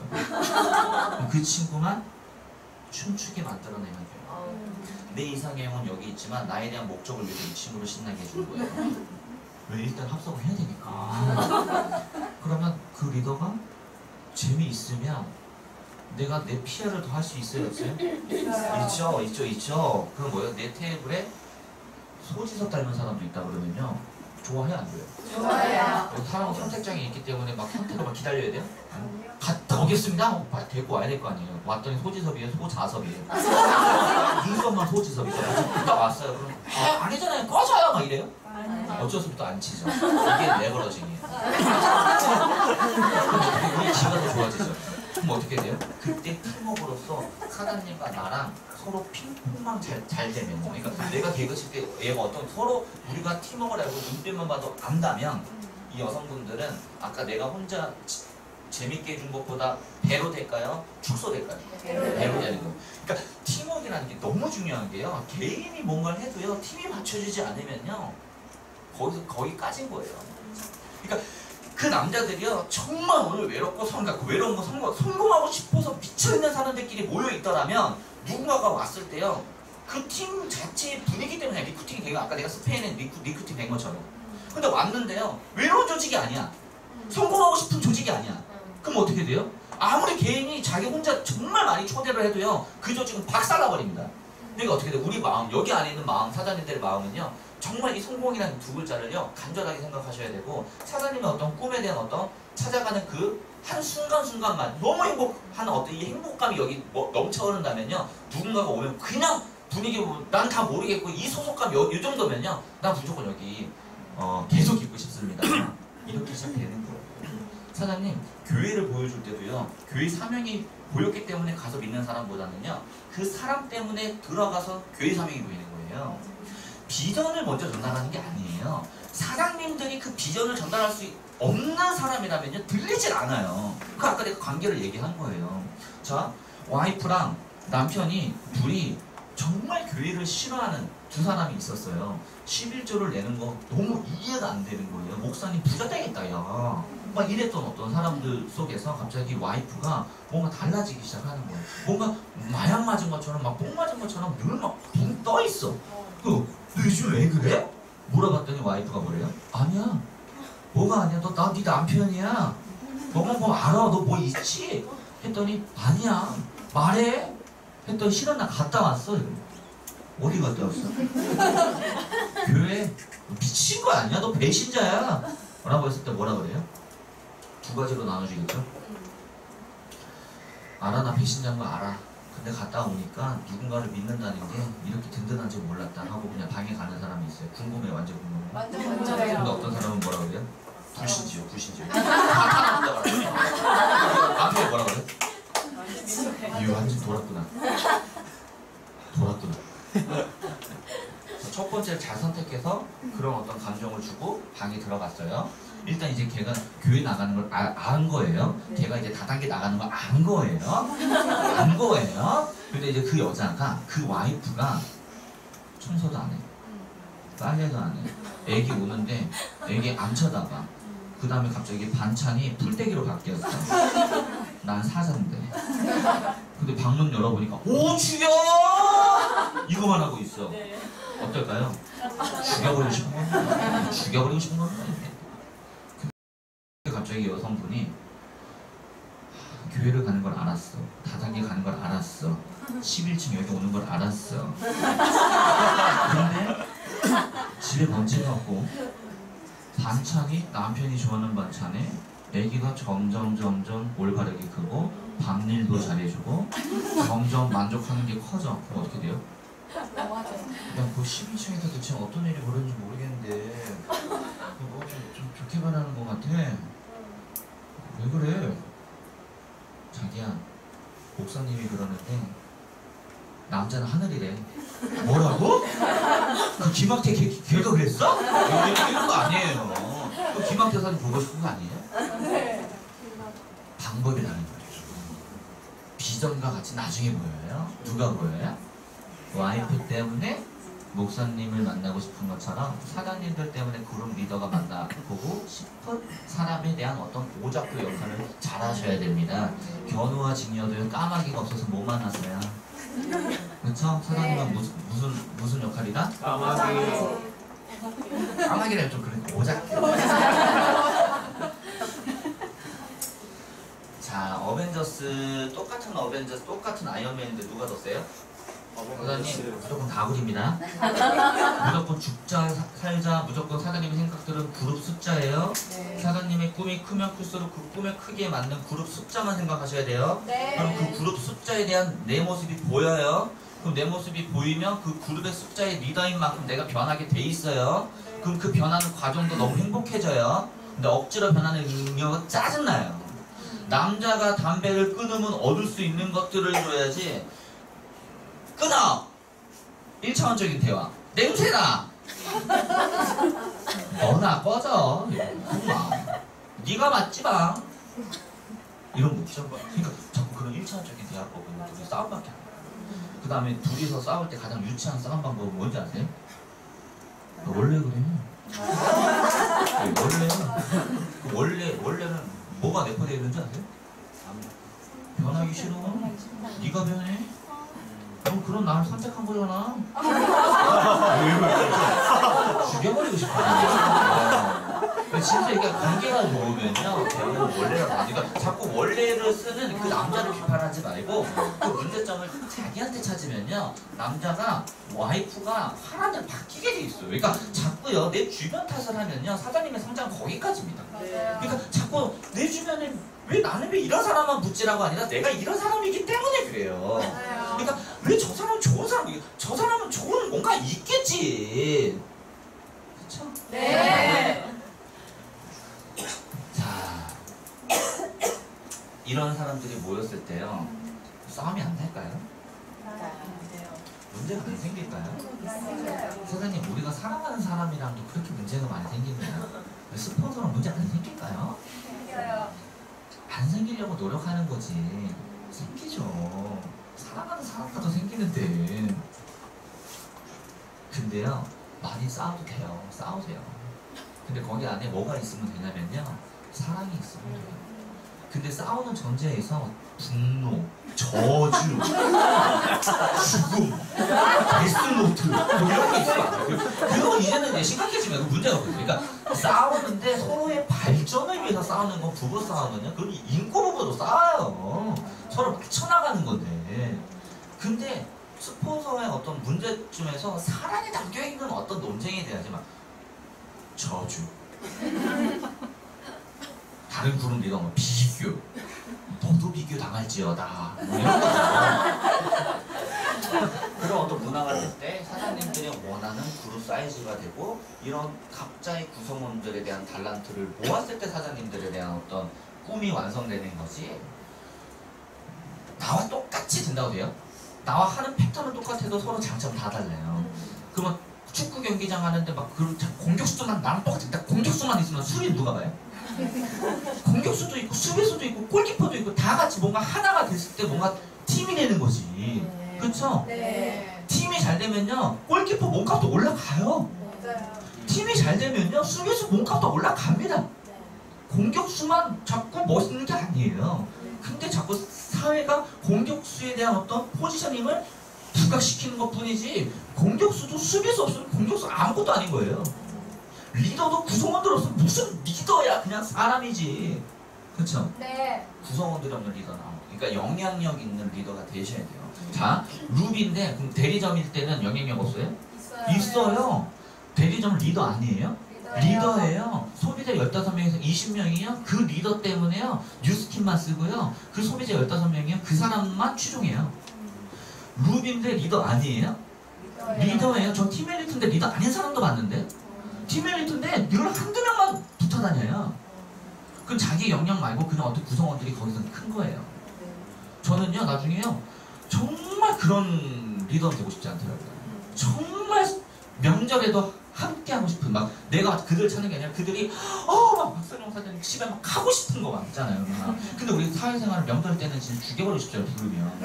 그 친구만 춤추게 만들어내면 돼요. 내 이상형은 여기 있지만 나에 대한 목적을 위해서 이 친구를 신나게 해주는 거예요. 왜? 일단 합성을 해야 되니까. 그러면 그 리더가 재미있으면 내가 내 PR을 더 할 수 있어요, 없어요? 있죠. 그럼 뭐예요? 내 테이블에 소지섭 닮은 사람도 있다 그러면요 좋아해요, 안 돼요? 좋아해요. 사람은 선택장이 있기 때문에 막 선택을 막 기다려야 돼요? 갔다 오겠습니다. 데리고 와야 될 거 아니에요. 왔더니 소지섭이에요, 소자섭이에요. 눈썹만 소지섭이죠. 딱 왔어요. 그럼 아니잖아요, 꺼져요, 막 이래요. 어쩔 수 없이 또 안 치죠. 이게 레버러징이에요. 그럼 우리 지가 더 좋아지죠. 그럼 어떻게 돼요? 그때 팀워크로서 사장님과 나랑 서로 핑퐁만 잘 되면, 그러니까 내가 개그 칠 때 얘가 어떤 서로 우리가 팀워크를 알고 눈빛만 봐도 안다면 이 여성분들은 아까 내가 혼자 재밌게 해준 것보다 배로 될까요? 축소 될까요? 배로 되는 거. 그러니까 팀워크라는 게 너무 중요한 게요. 개인이 뭔가를 해도요 팀이 받쳐주지 않으면요 거기까지인 거예요. 그러니까 그 남자들이요 정말 오늘 외롭고 외로운 거 성공하고 싶어서 미쳐있는 사람들끼리 모여있더라면 누군가가 왔을 때요 그 팀 자체의 분위기 때문에 리크팅이 되고, 아까 내가 스페인에 리크팅 된 것처럼 근데 왔는데요. 외로운 조직이 아니야. 성공하고 싶은 조직이 아니야. 그럼 어떻게 돼요? 아무리 개인이 자기 혼자 정말 많이 초대를 해도요. 그 조직은 박살나버립니다. 그러니까 어떻게 돼요? 우리 마음, 여기 안에 있는 마음, 사장님들의 마음은요. 정말 이 성공이라는 두 글자를요. 간절하게 생각하셔야 되고 사장님의 어떤 꿈에 대한 어떤 찾아가는 그 한 순간순간만 너무 행복한 어떤 이 행복감이 여기 넘쳐 흐른다면요. 누군가가 오면 그냥 분위기 보면 난 다 모르겠고 이 소속감 이 정도면요. 난 무조건 여기 계속 있고 싶습니다. 이렇게 시작되는 거예요. 사장님, 교회를 보여줄 때도요. 교회 사명이 보였기 때문에 가서 믿는 사람보다는요. 그 사람 때문에 들어가서 교회 사명이 보이는 거예요. 비전을 먼저 전달하는 게 아니에요. 사장님들이 그 비전을 전달할 수 없는 사람이라면요. 들리질 않아요. 그 아까 내가 관계를 얘기한 거예요. 자, 와이프랑 남편이 둘이 정말 교회를 싫어하는 두 사람이 있었어요. 11조를 내는 거 너무 이해가 안 되는 거예요. 목사님 부자 되겠다 야. 막 이랬던 어떤 사람들 속에서 갑자기 와이프가 뭔가 달라지기 시작하는 거예요. 뭔가 마약 맞은 것처럼 막 뽕 맞은 것처럼 늘 막 붕 떠 있어. 너 요즘 왜 그래? 물어봤더니 와이프가 뭐래요? 아니야. 뭐가 아니야? 나 네 남편이야. 너가 뭐 알아? 너 뭐 있지? 했더니 아니야. 말해. 했더니 실은 나 갔다 왔어. 어디 갔다 왔어? 교회. 미친 거 아니야? 너 배신자야. 라고 했을 때 뭐라 그래요? 두 가지로 나눠주겠죠? 알아, 나 배신자인 거 알아. 근데 갔다 오니까 누군가를 믿는다는 게 이렇게 든든한지 몰랐다 하고 그냥 방에 가는 사람이 있어요. 궁금해, 완전 궁금해. 완전 근데 어떤 사람은 뭐라 그래요? 불신지요, 불신지요. 다 타는다 그래요. 앞에 뭐라 그래요? 이 완전 돌았구나. 돌았구나. 첫 번째를 잘 선택해서 그런 어떤 감정을 주고 방에 들어갔어요. 일단 이제 걔가 교회 나가는 걸 안 거예요. 걔가 이제 다단계 나가는 걸 안 거예요. 안 거예요. 근데 이제 그 여자가, 그 와이프가 청소도 안 해. 빨래도 안 해. 애기 오는데 애기 안 쳐다봐. 그 다음에 갑자기 반찬이 풀떼기로 바뀌었어. 난 사자인데. 근데 방문 열어보니까 오 주여! 이거만 하고 있어. 어떨까요? 죽여버리고 싶은 건가? 죽여버리고 싶은 건가? 근데 갑자기 여성분이 교회를 가는 걸 알았어. 다단계 가는 걸 알았어. 11층 여기 오는 걸 알았어. 근데 집에 먼지가 없고 반찬이 남편이 좋아하는 반찬에 애기가 점점 올바르게 크고 밥일도 잘해주고 점점 만족하는 게 커져. 그럼 어떻게 돼요? 그냥 그 12층에서 대체 어떤 일이 벌어졌는지 모르겠는데 뭐 좀 좋게 변하는 것 같아. 왜 그래? 자기야, 목사님이 그러는데 남자는 하늘이래. 뭐라고? 그 김학태 걔가 그랬어? 이런 거 아니에요. 그 김학태 사진 보고 싶은 거 아니에요? 네. 방법이라는 거죠. 비전과 같이 나중에 보여요. 누가 보여요? 와이프 때문에 목사님을 만나고 싶은 것처럼 사장님들 때문에 그룹 리더가 만나보고 싶은 사람에 대한 어떤 오작교 역할을 잘 하셔야 됩니다. 견우와 직녀도요 까마귀가 없어서 못 만났어요. 그렇죠? 사장님은 무슨 역할이다? 까마귀. 까마귀라면 좀 그런 오작교. 자, 어벤져스 똑같은 아이언맨인데 누가 더 세요? 사장님 무조건 가불입니다. 무조건 죽자 살자 무조건 사장님의 생각들은 그룹 숫자예요. 네. 사장님의 꿈이 크면 클수록 그 꿈의 크기에 맞는 그룹 숫자만 생각하셔야 돼요. 네. 그럼 그 그룹 숫자에 대한 내 모습이 보여요. 그럼 내 모습이 보이면 그 그룹의 숫자의 리더인 만큼 내가 변하게 돼 있어요. 그럼 그 변하는 과정도 너무 행복해져요. 근데 억지로 변하는 능력은 짜증나요. 남자가 담배를 끊으면 얻을 수 있는 것들을 줘야지. 끊어! 1차원적인 대화. 냄새나! 너나 꺼져. 엄마. 네가 맞지 마. 이런 거 없죠? 그러니까 자꾸 그런 1차원적인 대화법은 둘이 싸움밖에 안 해요. 그 다음에 둘이서 싸울 때 가장 유치한 싸움 방법은 뭔지 아세요? 너 원래 그래. 원래는 뭐가 내포되어 있는지 아세요? 변하기 싫어. 네가 변해. 넌 그런 나를 선택한 거잖아. 죽여버리고 싶어요. 진짜 이게 관계가 좋으면요, 배우는 원래를 가니까 자꾸 원래를 쓰는 그 남자를 비판하지 말고 그 문제점을 자기한테 찾으면요, 남자가 와이프가 화란을 바뀌게 돼 있어요. 그러니까 자꾸요 내 주변 탓을 하면요 사장님의 성장 거기까지입니다. 그러니까 자꾸 내 주변에 왜 나는 왜 이런 사람만 묻지라고 아니라 내가 이런 사람이기 때문에 그래요. 그러니까 왜 저 사람은 좋은 사람이야? 저 사람은 좋은 뭔가 있겠지. 그렇죠? 네. 자, 이런 사람들이 모였을 때요 싸움이 안 날까요? 문제가 안 생길까요? 사장님, 우리가 사랑하는 사람이랑도 그렇게 문제가 많이 생기나요? 스폰서랑 문제 안 생길까요? 안 생기려고 노력하는 거지. 생기죠. 사랑하는 사람과도 생기는데. 근데요, 많이 싸워도 돼요. 싸우세요. 근데 거기 안에 뭐가 있으면 되냐면요, 사랑이 있으면 돼요. 근데 싸우는 전제에서 분노, 저주, 죽음, 데스노트 뭐 이런 게 있으면 안 돼요. 그건 이제는 이제 심각해지면 문제가 없거든요. 그러니까 싸우는데 서로의 발전을 위해서 싸우는 건 부부 싸움은요. 그건 인꼬부부도 싸워요. 서로 맞춰나가는 건데. 근데 스폰서의 어떤 문제점에서 사랑이 담겨있는 어떤 논쟁에 대하지 막 저주, 다른 그룹 리더 뭐 비교, 너도 비교 당할지어다 뭐 이런 거죠. 그런 어떤 문화가 될 때 사장님들이 원하는 그룹 사이즈가 되고 이런 각자의 구성원들에 대한 달란트를 모았을 때 사장님들에 대한 어떤 꿈이 완성되는 거지. 나와 똑같이 된다고 돼요? 나와 하는 패턴은 똑같아도 서로 장점 다 달라요. 그러면 축구 경기장 하는데 막 공격수만 나랑 똑같이 공격수만 있으면 수비 누가 봐요? 공격수도 있고 수비수도 있고 골키퍼도 있고 다 같이 뭔가 하나가 됐을 때 뭔가 팀이 되는 거지. 그렇죠? 네. 팀이 잘 되면요 골키퍼 몸값도 올라가요. 팀이 잘 되면요 수비수 몸값도 올라갑니다. 공격수만 자꾸 멋있는 게 아니에요. 근데 자꾸 사회가 공격수에 대한 어떤 포지셔닝을 부각시키는 것 뿐이지, 공격수도 수비수 없으면 공격수 아무것도 아닌 거예요. 리더도 구성원들 없으면 무슨 리더야, 그냥 사람이지. 그렇죠? 네. 구성원들이 없는 리더는 그러니까 영향력 있는 리더가 되셔야 돼요. 자, 룹인데 그럼 대리점일 때는 영향력 없어요? 있어요. 대리점 리더 아니에요? 리더예요. 소비자 15명에서 20명이요. 그 리더 때문에요. 뉴스킨만 쓰고요. 그 소비자 15명이요. 그 사람만 추종해요. 룹인데 리더 아니에요? 리더예요. 저 팀 엘리트인데 리더 아닌 사람도 봤는데. 팀 엘리트인데 늘 한두 명만 붙어 다녀요. 그럼 자기 역량 말고 그냥 어떤 구성원들이 거기서 큰 거예요. 저는요, 나중에요, 정말 그런 리더 되고 싶지 않더라고요. 정말 명절에도 함께 하고 싶은, 막 내가 그들 찾는 게 아니라 그들이 막 박선영 사장님 집에 막 가고 싶은 거 많잖아요. 막. 근데 우리 사회생활 명절 때는 진짜 죽여버리고 싶죠, 부르면.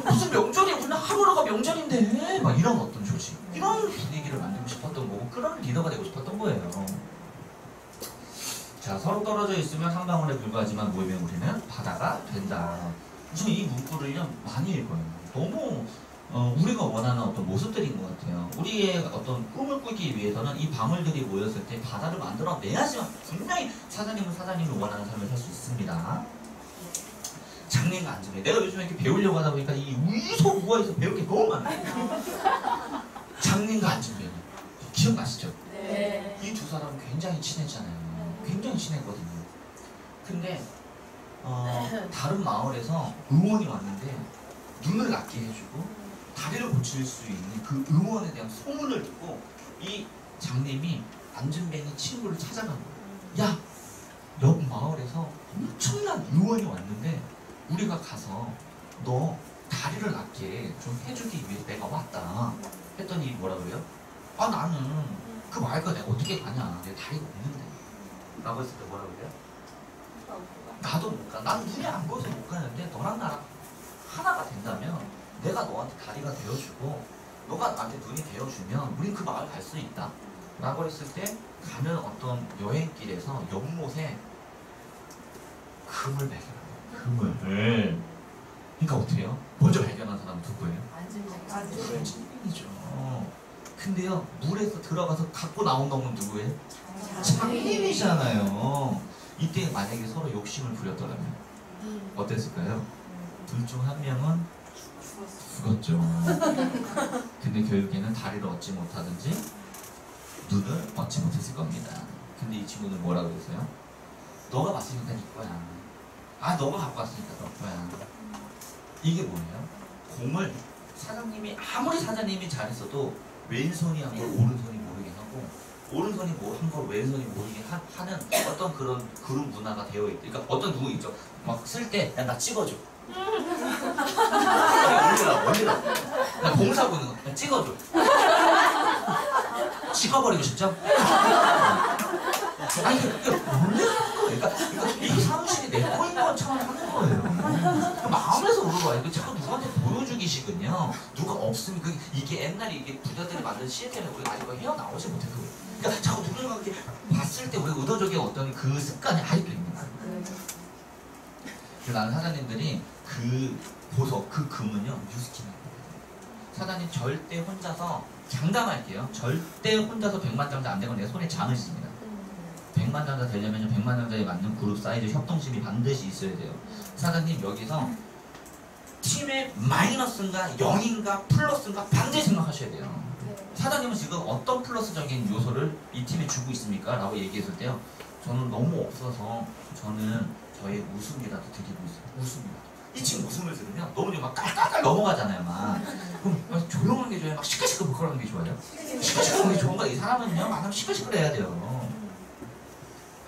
무슨 명절이야, 우리는 하루하루가 명절인데 막 이런 어떤 조직, 이런 분위기를 만들고 싶었던 거고, 그런 리더가 되고 싶었던 거예요. 자, 서로 떨어져 있으면 한 방울에 불과하지만 모이면 우리는 바다가 된다. 저는 이 문구를요 많이 읽어요. 너무 우리가 원하는 어떤 모습들인 것 같아요. 우리의 어떤 꿈을 꾸기 위해서는 이 방울들이 모였을 때 바다를 만들어내야지만 분명히 사장님은 사장님이 원하는 삶을 살 수 있습니다. 장래가 안전해. 내가 요즘에 이렇게 배우려고 하다 보니까 이 우서우화에서 배울 게 너무 많아요. 장래가 안전해. 기억나시죠? 네. 이 두 사람은 굉장히 친했잖아요. 굉장히 친했거든요. 근데 다른 마을에서 의원이 왔는데 눈을 낫게 해주고 다리를 고칠 수 있는 그 의원에 대한 소문을 듣고 이 장님이 안준뱅이 친구를 찾아간 거예요. 야, 여기 마을에서 엄청난 의원이 왔는데 우리가 가서 너 다리를 낫게 좀 해주기 위해 내가 왔다. 했더니 뭐라 그래요? 아, 나는 그 마을까 내가 어떻게 가냐, 내 다리가 없는데 라고 했을 때 뭐라 그래요? 나도 못 가. 난 눈이 안 보여서 못 가는데 너랑 나랑 하나가 된다면 내가 너한테 다리가 되어주고 너가 나한테 눈이 되어주면 우린 그 마을 갈 수 있다 라고 했을 때, 가는 어떤 여행길에서 연못에 금을 발견해요. 금을. 그러니까 어떻게 해요? 먼저 발견한 사람은 누구예요? 안준뱅이죠. 근데요, 물에서 들어가서 갖고 나온 놈은 누구예요? 장님이잖아요. 이때 만약에 서로 욕심을 부렸더라면 어땠을까요? 둘 중 한 명은 죽었죠. 근데 결국에는 다리를 얻지 못하든지 눈을 얻지 못했을 겁니다. 근데 이 친구는 뭐라고 그랬어요? 너가 왔으니까 네 거야. 아, 너가 갖고 왔으니까 너 거야. 이게 뭐예요? 공을 사장님이 아무리 사장님이 잘했어도 왼손이 한 걸 오른손이 모르게 하고 오른손이 뭐 한 걸 왼손이 모르게 하는 어떤 그런 문화가 되어 있다. 그러니까 어떤 누구 있죠? 막 쓸 때 야 나 찍어줘. 올리라. 나 봉사 보는 거 나 찍어줘. 찍어버리고 싶죠? 아니 이게 원래 그러니까 이 사무실이 내 거인 것처럼 하는 거예요. 마음에서 물어봐요. 이거 자꾸 누구한테 보여주기식은요. 누가 없으면 이게 옛날에 이게 부자들이 만든 시스템에 우리가 아직 헤어나오지 못했거든요. 그러니까 자꾸 누군가 이렇게 봤을 때 우리가 의도적인 어떤 그 습관이 아직도 있는 거예요. 그래서 나는 사장님들이 그 보석, 그 금은요 뉴스킨이에요. 사장님 절대 혼자서 장담할게요. 절대 혼자서 100만 장자 안 되면 내 손에 장을 씁니다. 100만 장자 되려면 100만 장자에 맞는 그룹 사이즈 협동심이 반드시 있어야 돼요. 사장님 여기서 팀의 마이너스인가 0인가 플러스인가 반드시 생각하셔야 돼요. 사장님은 지금 어떤 플러스적인 요소를 이 팀에 주고 있습니까? 라고 얘기했을 때요. 저는 너무 없어서 저는 저의 웃음이라도 드리고 있어요. 웃음이라도. 이 친구 웃음을 들으면 너무 막 깔깔깔 넘어가잖아요. 막. 그럼 조용한 게 좋아요? 막 시끌시끌 게 좋아요? 시끌시끌한 게 좋은 거야. 이 사람은요. 만나면 시끌시끌해야 돼요.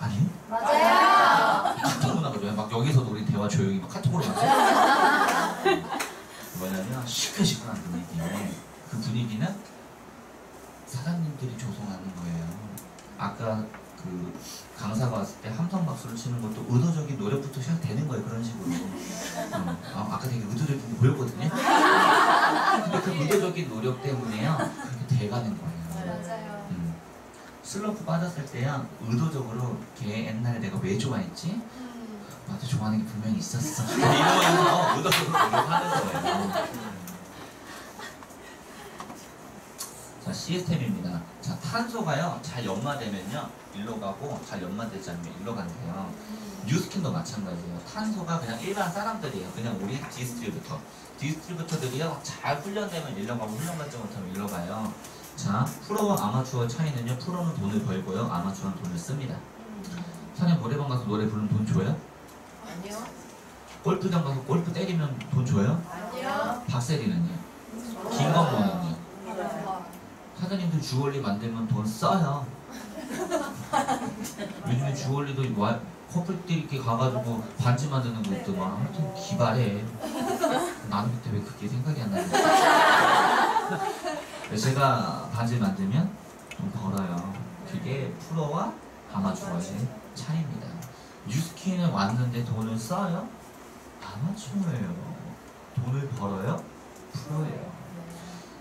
아니? 맞아요. 카톡 문화가 좋아요. 막 여기서도 우리 대화 조용히 막 카톡으로 하죠. 뭐냐면 시끌시끌한 분위기. 그 분위기는 사장님들이 조성하는 거예요. 아까 그 강사가 왔을 때 함성 박수를 치는 것도 의도적인 노력부터 시작되는 거예요. 그런 식으로. 아까 되게 의도적인 게 보였거든요. 근데 그 의도적인 노력 때문에요. 그렇게 돼가는 거예요. 맞아요. 슬럼프 빠졌을 때야 의도적으로 걔 옛날에 내가 왜 좋아했지? 나도 좋아하는 게 분명히 있었어. 이러면서 의도적으로 노력하는 거예요. 자, 시스템입니다. 자, 탄소가요, 잘 연마되면요, 일로 가고, 잘 연마되지 않으면 일로 간대요. 뉴스킨도 마찬가지예요. 탄소가 그냥 일반 사람들이에요. 그냥 우리 디스트리뷰터. 디스트리뷰터들이요, 잘 훈련되면 일로 가고, 훈련받지 못하면 일로 가요. 자, 프로와 아마추어 차이는요, 프로는 돈을 벌고요, 아마추어는 돈을 씁니다. 사장님 노래방 가서 노래 부르면 돈 줘요? 아니요. 골프장 가서 골프 때리면 돈 줘요? 아니요. 박세리는요? 김건모는요? 사장님들 주얼리 만들면 돈 써요. 요즘에 주얼리도 커플들이 이렇게 가가지고 반지 만드는 거 있더만. 하여튼 기발해. 나는 그때 왜 그게 생각이 안 나는지. 제가 반지 만들면 돈 벌어요. 그게 프로와 아마추어의 차이입니다. 뉴스킨은 왔는데 돈을 써요? 아마추어예요. 돈을 벌어요? 프로예요.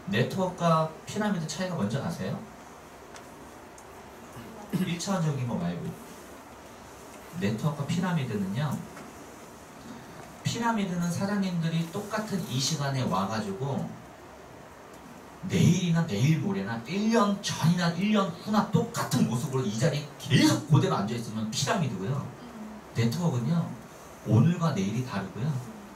네트워크와 피라미드 차이가 뭔지 아세요? 1차원적인 거 말고 네트워크와 피라미드는요, 피라미드는 사장님들이 똑같은 이 시간에 와가지고 내일이나 내일 모레나 1년 전이나 1년 후나 똑같은 모습으로 이 자리에 계속 그대로 앉아있으면 피라미드고요. 네트워크는요, 오늘과 내일이 다르고요,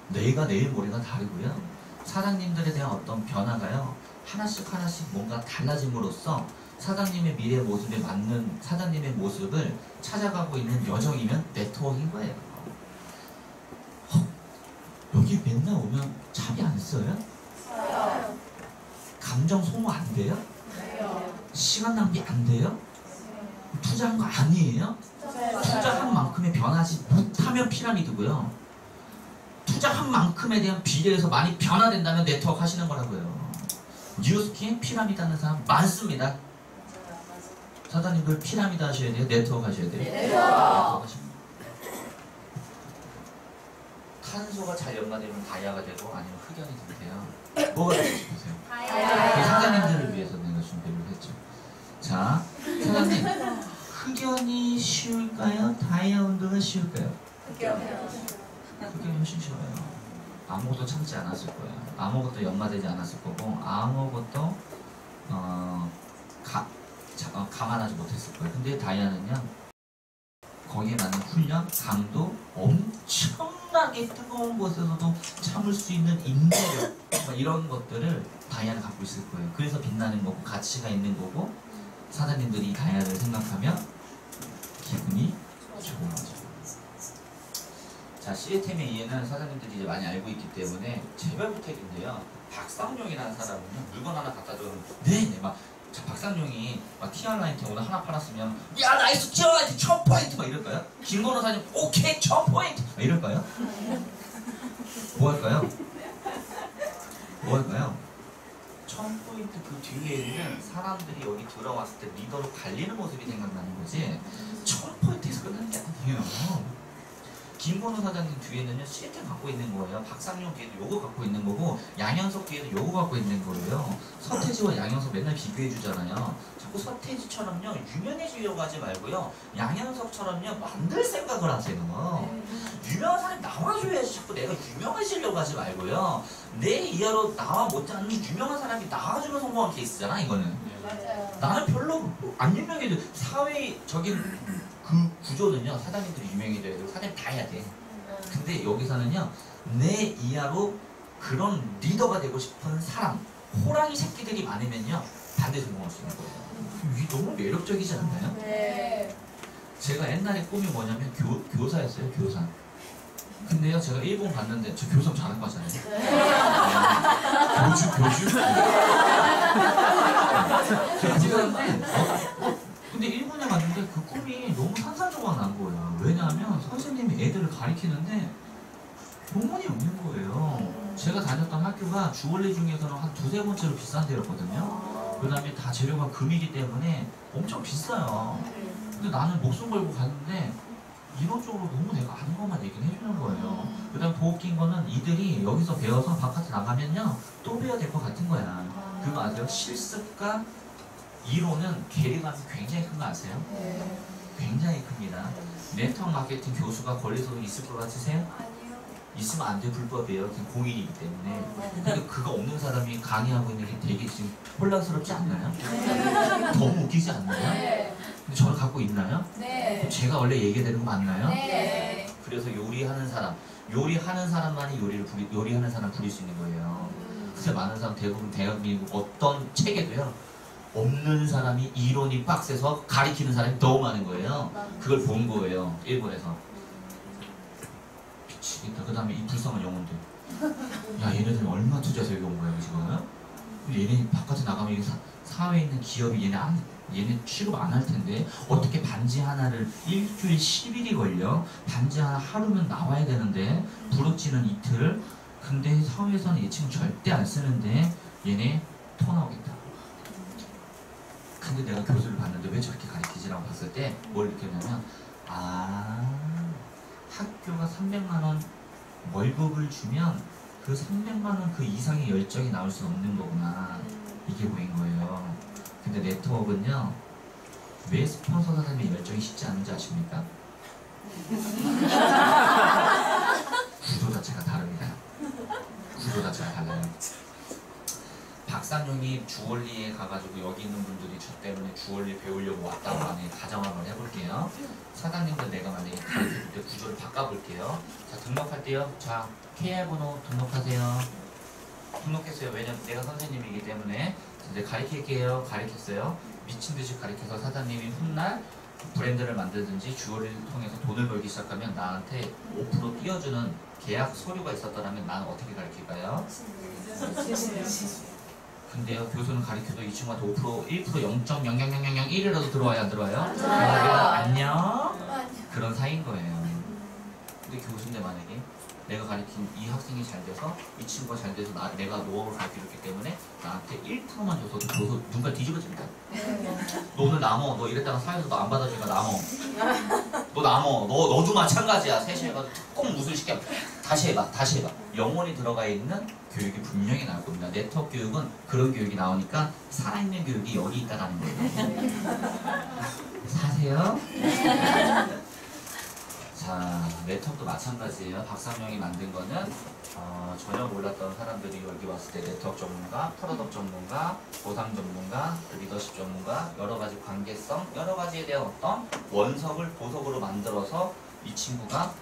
내일과 내일 모레가 다르고요, 사장님들에 대한 어떤 변화가요, 하나씩 뭔가 달라짐으로써 사장님의 미래 모습에 맞는 사장님의 모습을 찾아가고 있는 여정이면 네트워크인 거예요. 여기 맨날 오면 잠이 안 써요? 써요. 감정 소모 안 돼요? 돼요. 시간 낭비 안 돼요? 투자한 거 아니에요? 투자한 만큼의 변하지 못하면 피라미드고요. 투자한 만큼에 대한 비례해서 많이 변화된다면 네트워크 하시는 거라고요. 뉴스킨 피라미드 하는 사람 많습니다. 사장님들 피라미드 하셔야 돼요? 네트워크 하셔야 돼요? 네트워크 하시면 돼요. 탄소가 잘 연마되면 다이아가 되고 아니면 흑연이 되세요. 뭐가 되고 싶으세요? 다이아. 사장님들을 위해서 내가 준비를 했죠. 자, 사장님, 흑연이 쉬울까요? 다이아몬드가 쉬울까요? 흑연이 훨씬 쉬워요. 아무것도 참지 않았을 거예요. 아무것도 연마되지 않았을 거고, 아무것도 감안하지 못했을 거예요. 근데 다이아는요, 거기에 맞는 훈련, 강도, 엄청나게 뜨거운 곳에서도 참을 수 있는 인내력, 이런 것들을 다이아는 갖고 있을 거예요. 그래서 빛나는 거고 가치가 있는 거고, 사장님들이 이 다이아를 생각하면 기분이 좋은 거죠. 자, 시스템의 이해는 사장님들이 이제 많이 알고 있기 때문에 재발 부탁인데요. 박상용이라는 사람은요, 물건 하나 갖다 주면 네, 막 자, 박상용이 막 티알라이트 오늘 하나 팔았으면 야 나이스 티알라이트 1000포인트 막 이럴까요? 김건호 사장님 오케이 1000포인트 막 이럴까요? 뭐 할까요? 뭐 할까요? 1000포인트 그 뒤에는 사람들이 여기 들어왔을 때 리더로 갈리는 모습이 생각나는 거지 1000포인트에서 끝나는 게 아니에요. 김건호 사장님 뒤에는요 시스템 갖고 있는 거예요. 박상용 뒤에도 요거 갖고 있는 거고 양현석 뒤에도 요거 갖고 있는 거예요. 서태지와 양현석 맨날 비교해 주잖아요. 자꾸 서태지처럼요 유명해지려고 하지 말고요 양현석처럼요 만들 생각을 하세요. 유명한 사람이 나와줘야지 자꾸 내가 유명해지려고 하지 말고요 내 이하로 나와 못하는 유명한 사람이 나와주면 성공한 케이스잖아 이거는. 맞아요. 나는 별로 안 유명해도 사회적인 그 구조는요 사장님들이 유명해져야 되고 사장님 다 해야 돼. 근데 여기서는요 내 이하로 그런 리더가 되고 싶은 사람 호랑이 새끼들이 많으면요 반드시 성공할 수 있는 거예요. 이게 너무 매력적이지 않나요? 네. 제가 옛날에 꿈이 뭐냐면 교사였어요. 교사. 근데요 제가 일본 갔는데 저 교사 잘할 거잖아요. 교주? 제가 갔는데 근데 일본에 갔는데 그 꿈이 너무 산산조각 난 거예요. 왜냐하면 선생님이 애들을 가리키는데 영혼이 없는 거예요. 제가 다녔던 학교가 주얼리 중에서는 한 두세 번째로 비싼 데였거든요. 그 다음에 다 재료가 금이기 때문에 엄청 비싸요. 근데 나는 목숨 걸고 갔는데 이론적으로 너무 내가 아는 것만 얘기를 해주는 거예요. 그 다음 더 웃긴 거는 이들이 여기서 배워서 바깥에 나가면요 또 배워야 될 것 같은 거야. 그거 아세요? 실습과 이론은 괴리감이 굉장히 큰 거 아세요? 네. 굉장히 큽니다. 네트워크 마케팅 교수가 권리소득 있을 것 같으세요? 아니요. 있으면 안 돼. 불법이에요. 그냥 공익이기 때문에. 근데 그거 없는 사람이 강의하고 있는 게 되게 지금 혼란스럽지 않나요? 너무 웃기지 않나요? 네. 근데 저를 갖고 있나요? 네. 그럼 제가 원래 얘기해야 되는 거 맞나요? 네. 그래서 요리하는 사람만이 요리하는 사람 부릴 수 있는 거예요. 그래서 많은 사람 대부분 대학 미국 어떤 책에도요 없는 사람이 이론이 빡세서 가리키는 사람이 너무 많은 거예요. 그걸 본 거예요. 일본에서. 미치겠다. 그 다음에 이 불쌍한 영혼들. 야 얘네들 얼마 투자해서 여기 온 거야 지금. 얘네 바깥에 나가면 이게 사회에 있는 기업이 얘네 취급 안 할 텐데 어떻게 반지 하나를 일주일 10일이 걸려? 반지 하나 하루면 나와야 되는데 부럽지는 이틀. 근데 사회에서는 이 친구 절대 안 쓰는데 얘네 토 나오겠다. 근데 내가 교수를 봤는데 왜 저렇게 가르치지라고 봤을 때 뭘 느꼈냐면 학교가 300만원 월급을 주면 그 300만원 그 이상의 열정이 나올 수 없는 거구나 이게 보인 거예요. 근데 네트워크는요 왜 스폰서 사장님의 열정이 쉽지 않은지 아십니까? 구조 자체가 다릅니다. 구조 자체가 달라요. 박상용이 주얼리에 가가지고 여기 있는 분들이 저 때문에 주얼리 배우려고 왔다고 만약에 가정 한번 해볼게요. 사장님들 내가 만약에 가르칠 때 구조를 바꿔볼게요. 자 등록할 때요. 자 KR 번호 등록하세요. 등록했어요. 왜냐면 내가 선생님이기 때문에 이제 가르칠게요. 가르쳤어요. 미친듯이 가르쳐서 사장님이 훗날 브랜드를 만들든지 주얼리를 통해서 돈을 벌기 시작하면 나한테 5% 띄워주는 계약 서류가 있었더라면 나는 어떻게 가르칠까요? 근데요 교수는 가르쳐도 이 친구한테 5% 1% 0.00001이라도 들어와야 안 들어와요? 안녕? 그런 사이인 거예요. 근데 교수인데 만약에 내가 가르친 이 학생이 잘 돼서 이 친구가 잘 돼서 내가 노하우를 가르쳐줬기 때문에 나한테 1%만 줘서도 교수 눈깔 뒤집어집니다. 너 오늘 남어. 너 이랬다가 사회에서 너 안 받아주니까 남어. 너 남어. 너도 마찬가지야. 셋이 해가지고 꼭 무술 시켜. 다시 해봐. 영혼이 들어가 있는 교육이 분명히 나올 겁니다. 네트워크 교육은 그런 교육이 나오니까 살아있는 교육이 여기 있다라는 거예요. 사세요? 자, 네트워크도 마찬가지예요. 박상영이 만든 거는 전혀 몰랐던 사람들이 여기 왔을 때 네트워크 전문가, 프로덕트 전문가, 보상 전문가, 리더십 전문가, 여러 가지 관계성, 여러 가지에 대한 어떤 원석을 보석으로 만들어서 이 친구가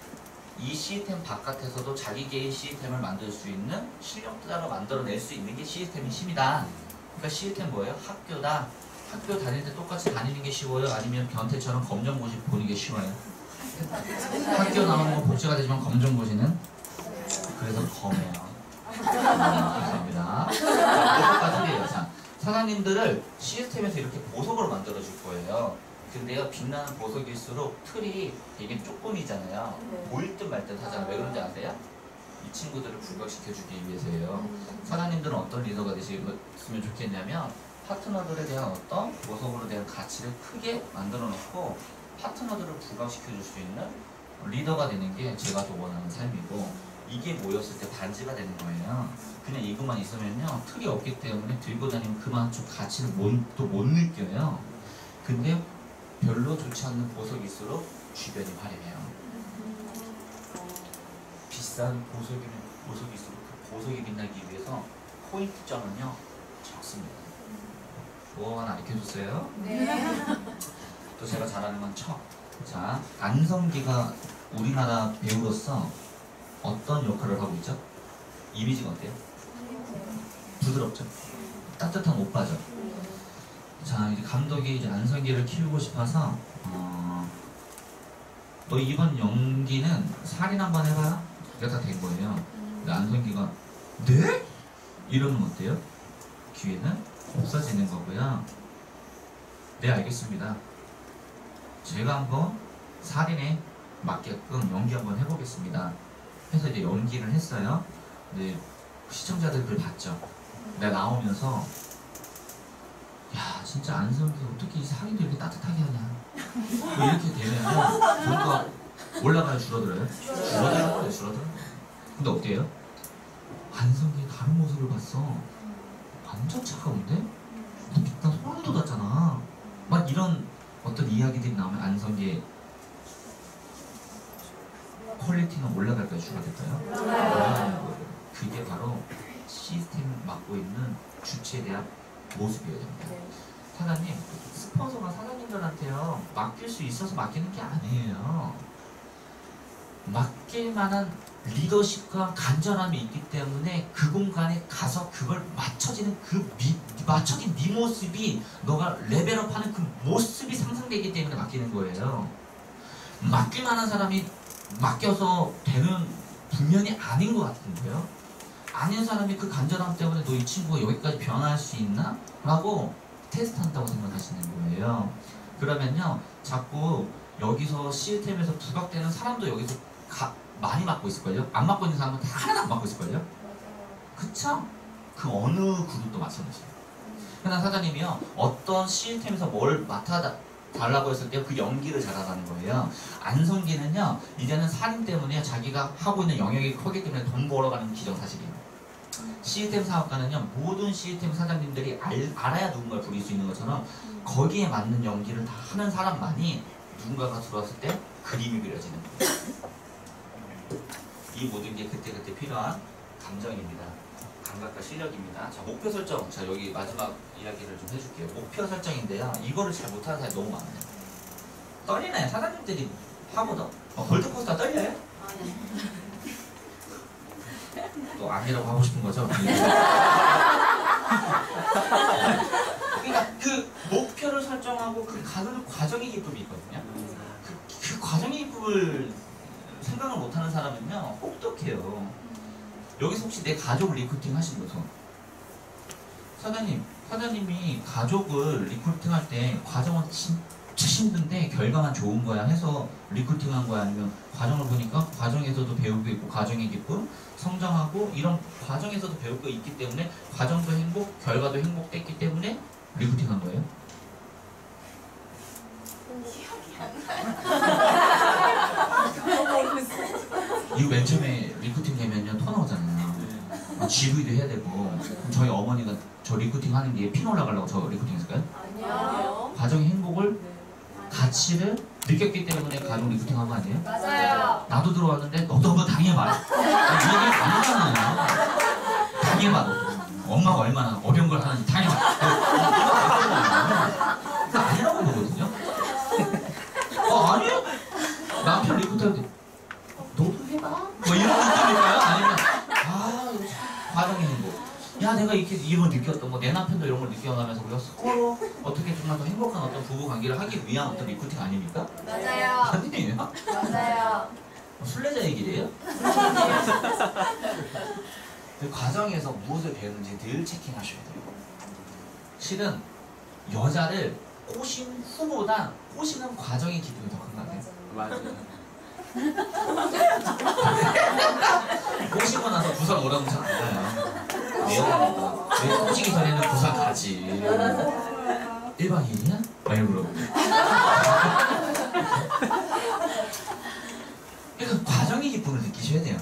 이 시스템 바깥에서도 자기 개인 시스템을 만들 수 있는 실력자로 만들어낼 수 있는 게 시스템의 힘이다. 그러니까 시스템 뭐예요? 학교다. 학교 다닐 때 똑같이 다니는 게 쉬워요? 아니면 변태처럼 검정고시 보는 게 쉬워요? 학교 나오는 건 복제가 되지만 검정고시는 그래서 검해요. 감사합니다. 똑같은 게요. 자, 사장님들을 시스템에서 이렇게 보석으로 만들어 줄 거예요. 근데요, 빛나는 보석일수록 틀이 되게 조금이잖아요. 보일 듯 말 듯 하잖아요. 왜 그런지 아세요? 이 친구들을 부각시켜주기 위해서예요. 사장님들은 어떤 리더가 되시면 좋겠냐면 파트너들에 대한 어떤 보석으로 대한 가치를 크게 만들어 놓고 파트너들을 부각시켜줄 수 있는 리더가 되는 게 제가 더 원하는 삶이고, 이게 모였을 때 반지가 되는 거예요. 그냥 이것만 있으면요, 틀이 없기 때문에 들고 다니면 그만큼 가치를 또 못 느껴요. 근데 별로 좋지 않는 보석일수록 주변이 화려해요. 비싼 보석일수록 그 보석이 빛나기 위해서 포인트점은요 적습니다. 뭐 하나 알려줬어요? 네. 또 제가 잘하는 건 척. 자, 안성기가 우리나라 배우로서 어떤 역할을 하고 있죠? 이미지가 어때요? 부드럽죠? 따뜻한 오빠죠? 자, 이제 감독이 이제 안성기를 키우고 싶어서 너 이번 연기는 살인 한번 해봐. 그게 다 된 거예요. 근데 안성기가 네? 이러면 어때요? 기회는 없어지는 거고요. 네, 알겠습니다. 제가 한번 살인에 맞게끔 연기 한번 해보겠습니다. 해서 이제 연기를 했어요. 근데 시청자들 그걸 봤죠. 내가 나오면서 야, 진짜 안성기 어떻게 이 상인도 이렇게 따뜻하게 하냐. 뭐 이렇게 되면 뭔가 올라가요, 줄어들어요? 줄어들어요. 근데 어때요? 안성기 다른 모습을 봤어. 완전 차가운데? 나 소름 돋았잖아. 막 이런 어떤 이야기들이 나오면 안성기의 퀄리티는 올라갈까요? 줄어들까요? 올라가는 거예요. 그게 바로 시스템을 맡고 있는 주체에 대한 모습이어야 됩니다. 사장님, 스폰서가 사장님들한테요 맡길 수 있어서 맡기는 게 아니에요. 맡길 만한 리더십과 간절함이 있기 때문에 그 공간에 가서 그걸 맞춰진 네 모습이 너가 레벨업하는 그 모습이 상승되기 때문에 맡기는 거예요. 맡길 만한 사람이 맡겨서 되는 분명히 아닌 것 같은데요. 아닌 사람이 그 간절함 때문에 너 이 친구가 여기까지 변할 수 있나? 라고 테스트한다고 생각하시는 거예요. 그러면요, 자꾸 여기서 시스템에서 부각되는 사람도 여기서 많이 맡고 있을걸요? 안 맡고 있는 사람은 다 하나도 안 맡고 있을걸요? 그쵸? 그 어느 그룹도 마찬가지예요. 그러나 사장님이요, 어떤 시스템에서 뭘 맡아달라고 했을 때 그 연기를 잘하는 거예요. 안성기는요, 이제는 살인 때문에 자기가 하고 있는 영역이 크기 때문에 돈 벌어가는 기정사실이에요. 시스템 사업가는요, 모든 시스템 사장님들이 알아야 누군가를 부릴 수 있는 것처럼 거기에 맞는 연기를 다 하는 사람만이 누군가가 들어왔을 때 그림이 그려지는 거예요. 이 모든 게 그때그때 필요한 감정입니다. 감각과 실력입니다. 자, 목표 설정. 자, 여기 마지막 이야기를 좀 해줄게요. 목표 설정인데요, 이거를 잘 못하는 사람이 너무 많아요. 떨리나요? 사장님들이 하거든? 골드코스터 떨려요? 또 아니라고 하고 싶은 거죠? 그러니까 그 목표를 설정하고 그 가는 과정의 기쁨이 있거든요. 그 과정의 기쁨을 생각을 못하는 사람은요, 혹독해요. 여기서 혹시 내 가족을 리크루팅 하신 거죠? 사장님이 가족을 리크루팅할 때 과정은 진짜 힘든데 결과만 좋은 거야 해서 리크루팅한 거야? 아니면 과정을 보니까 과정에서도 배우고 있고 과정의 기쁨, 성장하고 이런 과정에서도 배울 거 있기 때문에 과정도 행복, 결과도 행복됐기 때문에 리크루팅한 거예요? 이거 맨 처음에 리크루팅 되면요 턴 오잖아요. GV도 해야 되고. 그럼 저희 어머니가 저 리크루팅 하는 게 핀 올라가려고 저 리크루팅 했을까요? 아니요. 과정의 행복을 가치를 느꼈기 때문에 가족 리프팅 한 거 아니에요? 맞아요. 나도 들어왔는데 너도 한번 당해봐. 이 얘기 아니잖아요. 당해봐. 너도. 엄마가 얼마나 어려운 걸 하는지 당해봐. 그거 아니라고 보거든요. 아니요. 남편 리프트 할 때 너도 해봐. 뭐 이런 느낌일까요? 아니면 이거 과정의 행복. 야, 내가 이렇게 이런 걸 느꼈던 거, 내 남편도 이런 걸 느껴가면서 우리가 서로 어떻게 정말 더 행복한 어떤 부부 관계를 하기 위한 어떤 리프팅 아닙니까? 맞아요. 아니에요? 맞아요. 순례자 얘기래요? 그 과정에서 무엇을 배우는지 늘 체킹하셔야 돼요. 실은 여자를 꼬신 후보다 꼬시는 과정의 기쁨이 더 큰 거 같아요. 맞아요. 꼬시고 나서 부산 오라면 잘 안 가요. 왜요? 왜 꼬시기 전에는 부산 가지. 1박 2일이야? 많이 물어보고. 그러니까 과정의 기쁨을 느끼셔야 돼요.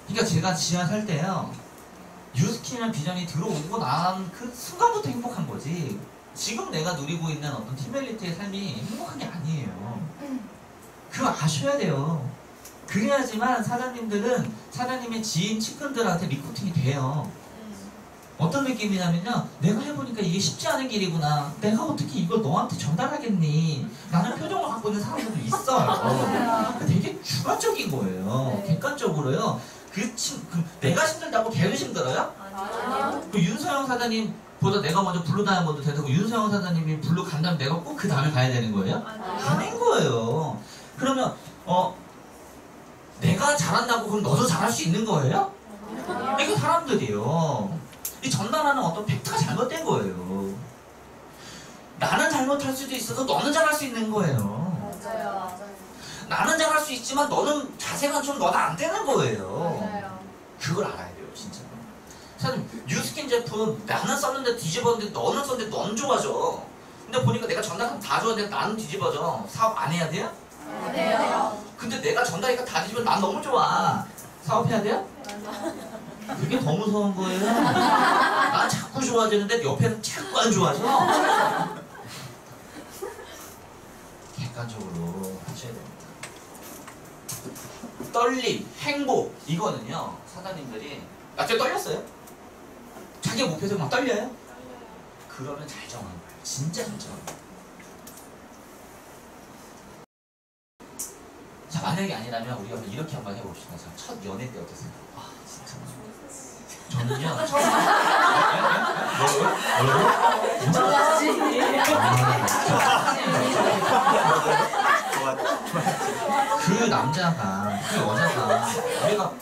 그러니까 제가 지하 살 때요, 뉴스킨이라는 비전이 들어오고 난 그 순간부터 행복한 거지, 지금 내가 누리고 있는 어떤 티멜리트의 삶이 행복한 게 아니에요. 그거 아셔야 돼요. 그래야지만 사장님들은 사장님의 지인 측근들한테 리크루팅이 돼요. 어떤 느낌이냐면요, 내가 해보니까 이게 쉽지 않은 길이구나, 내가 어떻게 이걸 너한테 전달하겠니, 라는 표정을 갖고 있는 사람들도 있어요. 되게 주관적인 거예요. 객관적으로요. 내가 힘들다고 걔도 힘들어요? 아니요. 그 윤서영 사장님보다 내가 먼저 블루 다이아몬드 되고 윤서영 사장님이 블루 간다면 내가 꼭 그 다음에 가야 되는 거예요? 아닌 거예요. 그러면 내가 잘한다고 그럼 너도 잘할 수 있는 거예요? 이게 사람들이요, 이 전달하는 어떤 팩트가 잘못된 거예요. 나는 잘못할 수도 있어서 너는 잘할 수 있는 거예요. 맞아요. 나는 잘할 수 있지만 너는 자세가 좀 너는 안 되는 거예요. 맞아요. 그걸 알아야 돼요, 진짜. 사장님, 뉴스킨 제품 나는 썼는데 뒤집었는데 너는 썼는데 넌 좋아져. 근데 보니까 내가 전달하면 다 좋아하는데 나는 뒤집어져. 사업 안 해야 돼요? 안 해요. 근데 내가 전달하니까 다 뒤집으면 난 너무 좋아. 사업해야 돼요? 그게 더 무서운 거예요. 난 자꾸 좋아지는데 옆에는 자꾸 안 좋아져. 객관적으로 하셔야 됩니다. 떨림, 행복, 이거는요, 사장님들이 나중에 떨렸어요? 자기 목표에서 막 떨려요? 그러면 잘 정한 거예요. 진짜 잘 정한 거예요. 자, 만약에 아니라면 우리가 이렇게 한번 해봅시다. 자, 첫 연애 때 어땠어요? 진짜 저는요, 처음 그 남자가, 그 여자가 우리가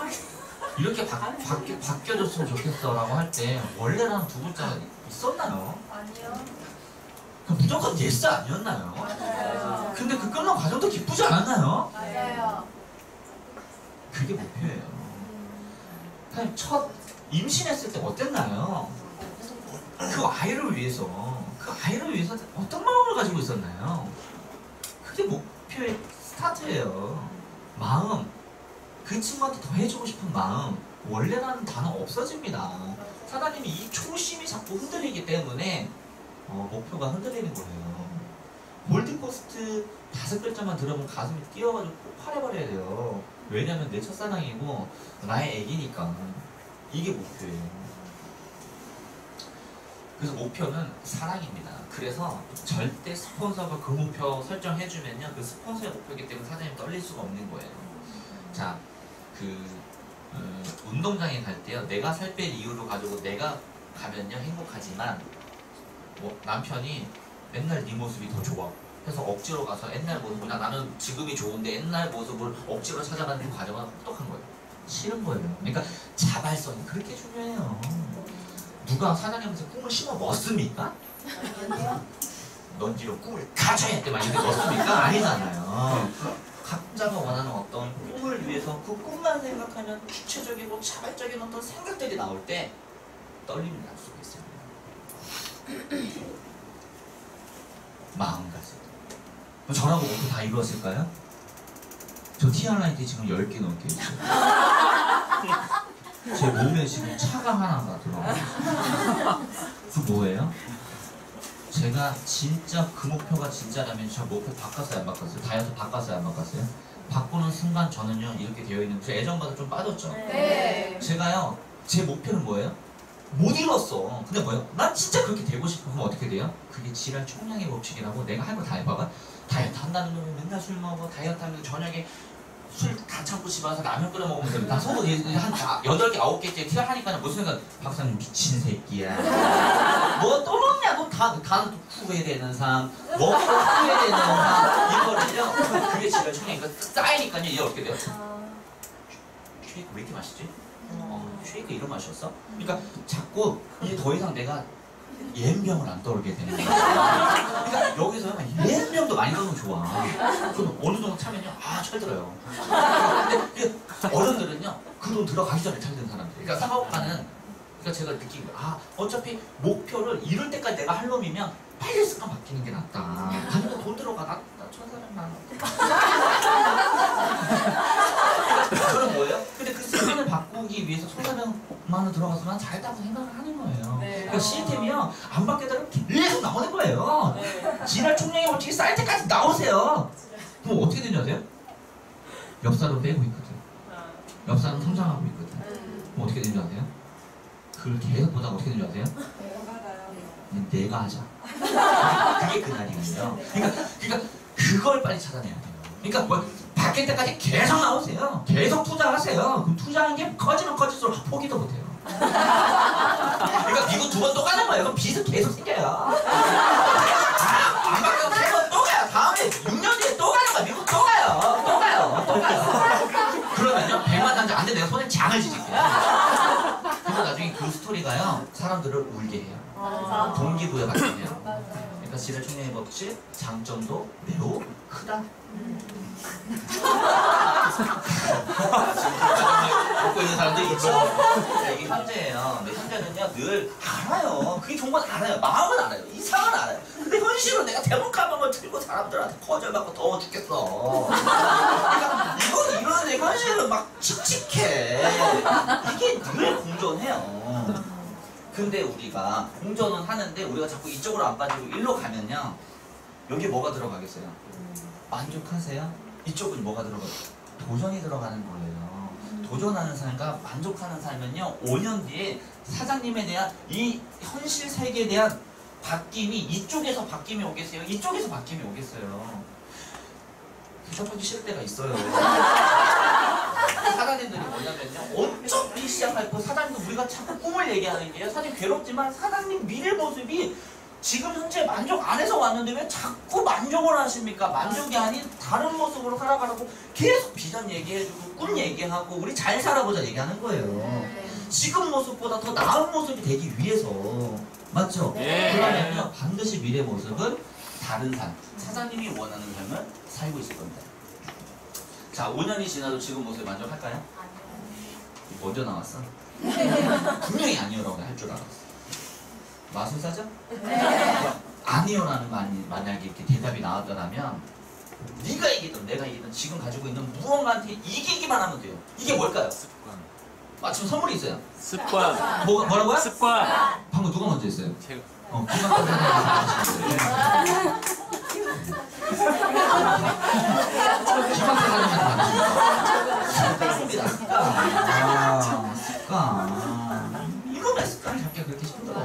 이렇게 바뀌어줬으면 좋겠어라고 할 때 원래랑 두 글자가 있었나요? 아니요. 무조건 예스 아니었나요? 맞아요. 근데 그 끝난 과정도 기쁘지 않았나요? 맞아요. 그게 목표예요. 사실 첫 임신했을 때 어땠나요? 그 아이를 위해서 어떤 마음을 가지고 있었나요? 그게 목표의 스타트예요. 마음, 그 친구한테 더 해주고 싶은 마음, 원래라는 단어 없어집니다. 사장님이 이 초심이 자꾸 흔들리기 때문에 목표가 흔들리는 거예요. 골드코스트 5글자만 들어보면 가슴이 뛰어가지고 폭발해버려야 돼요. 왜냐면 내 첫사랑이고 나의 애기니까. 이게 목표예요. 그래서 목표는 사랑입니다. 그래서 절대 스폰서가 그 목표 설정해주면요, 그 스폰서의 목표이기 때문에 사장님 떨릴 수가 없는 거예요. 자, 운동장에 갈 때요, 내가 살 뺄 이유로 가지고 내가 가면요 행복하지만, 남편이 맨날 네 모습이 더 좋아 해서 억지로 가서 옛날 모습, 나는 지금이 좋은데 옛날 모습을 억지로 찾아가는 그 과정은 혹독한 거예요. 싫은 거예요. 그러니까 자발성이 그렇게 중요해요. 누가 사장님한테 꿈을 심어 넣습니까? 넌 뒤로 꿈을 가져야 돼 막 이렇게 넣습니까? 아니잖아요. 각자가 원하는 어떤 꿈을 위해서 그 꿈만 생각하면 구체적이고 자발적인 어떤 생각들이 나올 때 떨림이 날 수가 있어요. 마음가짐. 저라고 목표 다 이루었을까요? 저 티알라이트 지금 10개 넘게 있어요. 제 몸에 지금 차가 하나가 들어가요. 그 뭐예요? 제가 진짜 그 목표가 진짜라면 저 목표 바꿨어요 안 바꿨어요? 다이어트 바꿨어요 안 바꿨어요? 바꾸는 순간 저는요 이렇게 되어 있는 제 애정받아 좀 빠졌죠. 네. 제가요 제 목표는 뭐예요? 못 이뤘어. 근데 뭐예요? 난 진짜 그렇게 되고 싶어. 그럼 어떻게 돼요? 그게 지랄 총량의 법칙이라고 내가 할 거 다 해봐봐. 다이어트 한다는 놈이 맨날 술 먹어. 다이어트 하면 저녁에 술 다 참고 집에 와서 라면 끓여 먹으면 됩니다. 나 속은 한 8개, 9개째 티를 하니까 무슨 생각, 박사님 미친 새끼야. 뭐 또 먹냐? 다 후회되는 삶, 먹고 후회되는 삶, 이거를요. 그게 지랄 총량이니까 쌓이니까요. 이게 어떻게 돼요? 쉐이크 왜 이렇게 맛있지? 쉐이크 이런 맛이었어? 그러니까 자꾸 이제 더 이상 내가 예병을 안 떠올게 되는 거야. 그러니까 여기서 예병도 많이 떠면 좋아. 그럼 어느 정도 차면요, 철들어요. 근데 어른들은요, 그 돈 들어가기 전에 철든 사람들. 그러니까 사업가는, 그러니까 제가 느낀 거야. 어차피 목표를 이룰 때까지 내가 할 놈이면 빨리 습관 바뀌는 게 낫다. 아니면 돈 들어가. 나 1,400만 원. 그런 뭐예요? 근데 그 습관을 바꾸기 위해서 1,400만 원 들어가서 난 잘했다고 생각을 하는 거예요. 네. 그러니까 시스템이요 안 바뀌다가 계속 나오는 거예요. 네. 지랄 총량의 법칙이 쌓일 때까지 나오세요. 그럼 어떻게 되는지 아세요? 옆 사람 빼고 있거든. 옆 사람 성장하고 있거든. 그럼 어떻게 되는지 아세요? 그걸 계속 보다가 어떻게 되는지 아세요? 내가 하자. 그게 그날이거든요. 그러니까 그걸 빨리 찾아내야 돼요. 그러니까 뭐 바뀔 때까지 계속 나오세요. 계속 투자하세요. 그럼 투자하는 게 커지면 커질수록 포기도 못해요. 그러니까 미국 2번 또 가는 거예요. 그럼 빚은 계속 생겨요. 안 바뀌고 3번 또 가요. 다음에 6년 뒤에 또 가는 거야. 미국 또 가요. 또 가요. 그러면요 100만 단자 안 돼. 내가 손에 장을 지질게요. 그래서 나중에 그 스토리가요 사람들을 울게 해요. 동기부여가 되네요. 그러니까 지랄 총량의 법칙 장점도 매우 크다. 먹고 있는 사람들 있죠. 이게 현재예요. 근데 현재는요 늘 알아요. 그게 좋은 건 알아요. 마음은 알아요. 이상은 알아요. 근데 현실은 내가 대본 가방을 들고 사람들한테 거절받고 더워 죽겠어. 그러니까 이건 이러는데 현실은 막 칙칙해. 이게 늘 공존해요. 근데 우리가 공존은 하는데 우리가 자꾸 이쪽으로 안 빠지고 일로 가면요 여기 뭐가 들어가겠어요? 만족하세요? 이쪽은 뭐가 들어가요? 도전이 들어가는 거예요. 도전하는 삶과 만족하는 삶은요 5년 뒤에 사장님에 대한 이 현실 세계에 대한 바뀜이 이쪽에서 바뀜이 오겠어요? 이쪽에서 바뀜이 오겠어요? 대접하기 싫을 때가 있어요. 사장님들이 뭐냐면요 엄청 시작할 거 사장님도 우리가 자꾸 꿈을 얘기하는 게요 사장님 괴롭지만 사장님 미래 모습이 지금 현재 만족 안 해서 왔는데 왜 자꾸 만족을 하십니까? 만족이 아닌 다른 모습으로 살아가라고 계속 비전 얘기해주고 꿈 얘기하고 우리 잘 살아보자 얘기하는 거예요. 지금 모습보다 더 나은 모습이 되기 위해서 맞죠? 네. 그러면요 반드시 미래 모습은 다른 삶 사장님이 원하는 삶을 살고 있을 겁니다. 자 5년이 지나도 지금 모습에 만족할까요? 먼저 나왔어? 분명히 아니요라고 할 줄 알았어. 마술사죠? 아니요라는 말이 만약에 이렇게 대답이 나왔더라면 네가 이기든 내가 이기든 지금 가지고 있는 무언가한테 이기기만 하면 돼요. 이게 뭘까요? 습관. 마침 선물이 있어요. 습관. 뭐라고요? 습관. 방금 누가 먼저 했어요? 제가. 김학과 사장님이 김학과 사장님한테 받으십니다. 습관. 이거 왜 습관을 잡기가 그렇게 힘들어?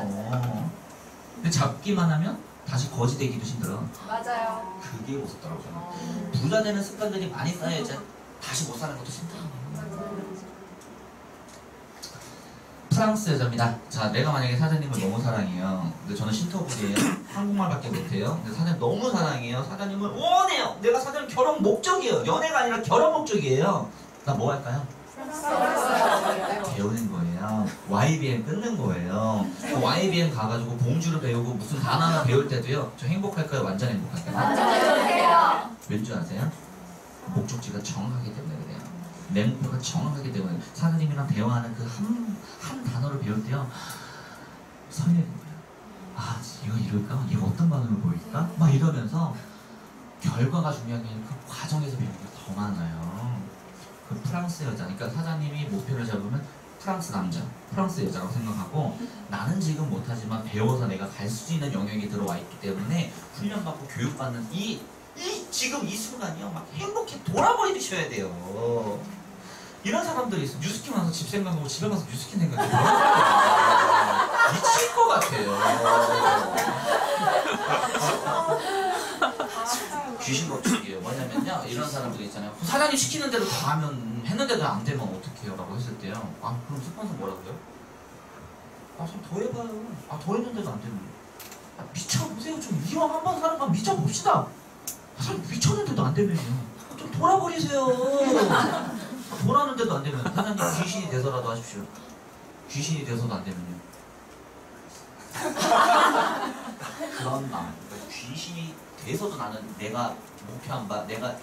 근데 잡기만 하면 다시 거지 되기도 힘들어. 맞아요. 그게 무섭더라고요. 부자 되는 습관들이 많이 쌓여야지 다시 못 사는 것도 힘들어. 프랑스 여자입니다. 자, 내가 만약에 사장님을 너무 사랑해요. 근데 저는 신토불이에요. 한국말밖에 못해요. 근데 사장님 너무 사랑해요. 사장님을 원해요. 내가 사장님 결혼 목적이에요. 연애가 아니라 결혼 목적이에요. 나 뭐 할까요? 배우는 거예요. YBM 끊는 거예요. YBM 가가지고 봉주를 배우고 무슨 단어 하나 배울 때도요. 저 행복할까요? 완전 행복할까요? 안녕하세요. 왠지 아세요? 목적지가 정확하기 때문에 그래요. 내 목표가 정확하기 때문에 사장님이랑 대화하는 그 한 단어를 배울 때요. 설레는 거예요. 아, 이거 이럴까? 얘가 어떤 반응을 보일까? 막 이러면서 결과가 중요한 게 아니라 그 과정에서 배우는 게 더 많아요. 그 프랑스 여자, 그러니까 사장님이 목표를 잡으면 프랑스 남자, 프랑스 여자라고 생각하고 나는 지금 못하지만 배워서 내가 갈 수 있는 영역이 들어와 있기 때문에 훈련받고 교육받는 지금 이 순간이요 막 행복해 돌아버리셔야 돼요. 이런 사람들이 있어. 뉴스킨 와서 집 생각하고 집에 가서 뉴스킨 생각해. 미칠 것 같아요. 귀신 법칙이에요. 뭐냐면요 이런 사람들이 있잖아요. 사장님 시키는 대로 다 하면 했는데도 안 되면 어떡해요? 라고 했을 때요. 아 그럼 스폰서 뭐라고요? 아 좀 더 해봐요. 아 더 했는데도 안 되면 아, 미쳐보세요. 좀 이왕 한 번 사는 건 미쳐봅시다. 사장님 미쳤는데도 안 되면요. 좀 돌아버리세요. 돌았는데도 안 되면 사장님 귀신이 돼서라도 하십시오. 귀신이 돼서도 안 되면요. 그런 마음. 그러니까 귀신이 돼서도 나는 내가 목표한 바, 내가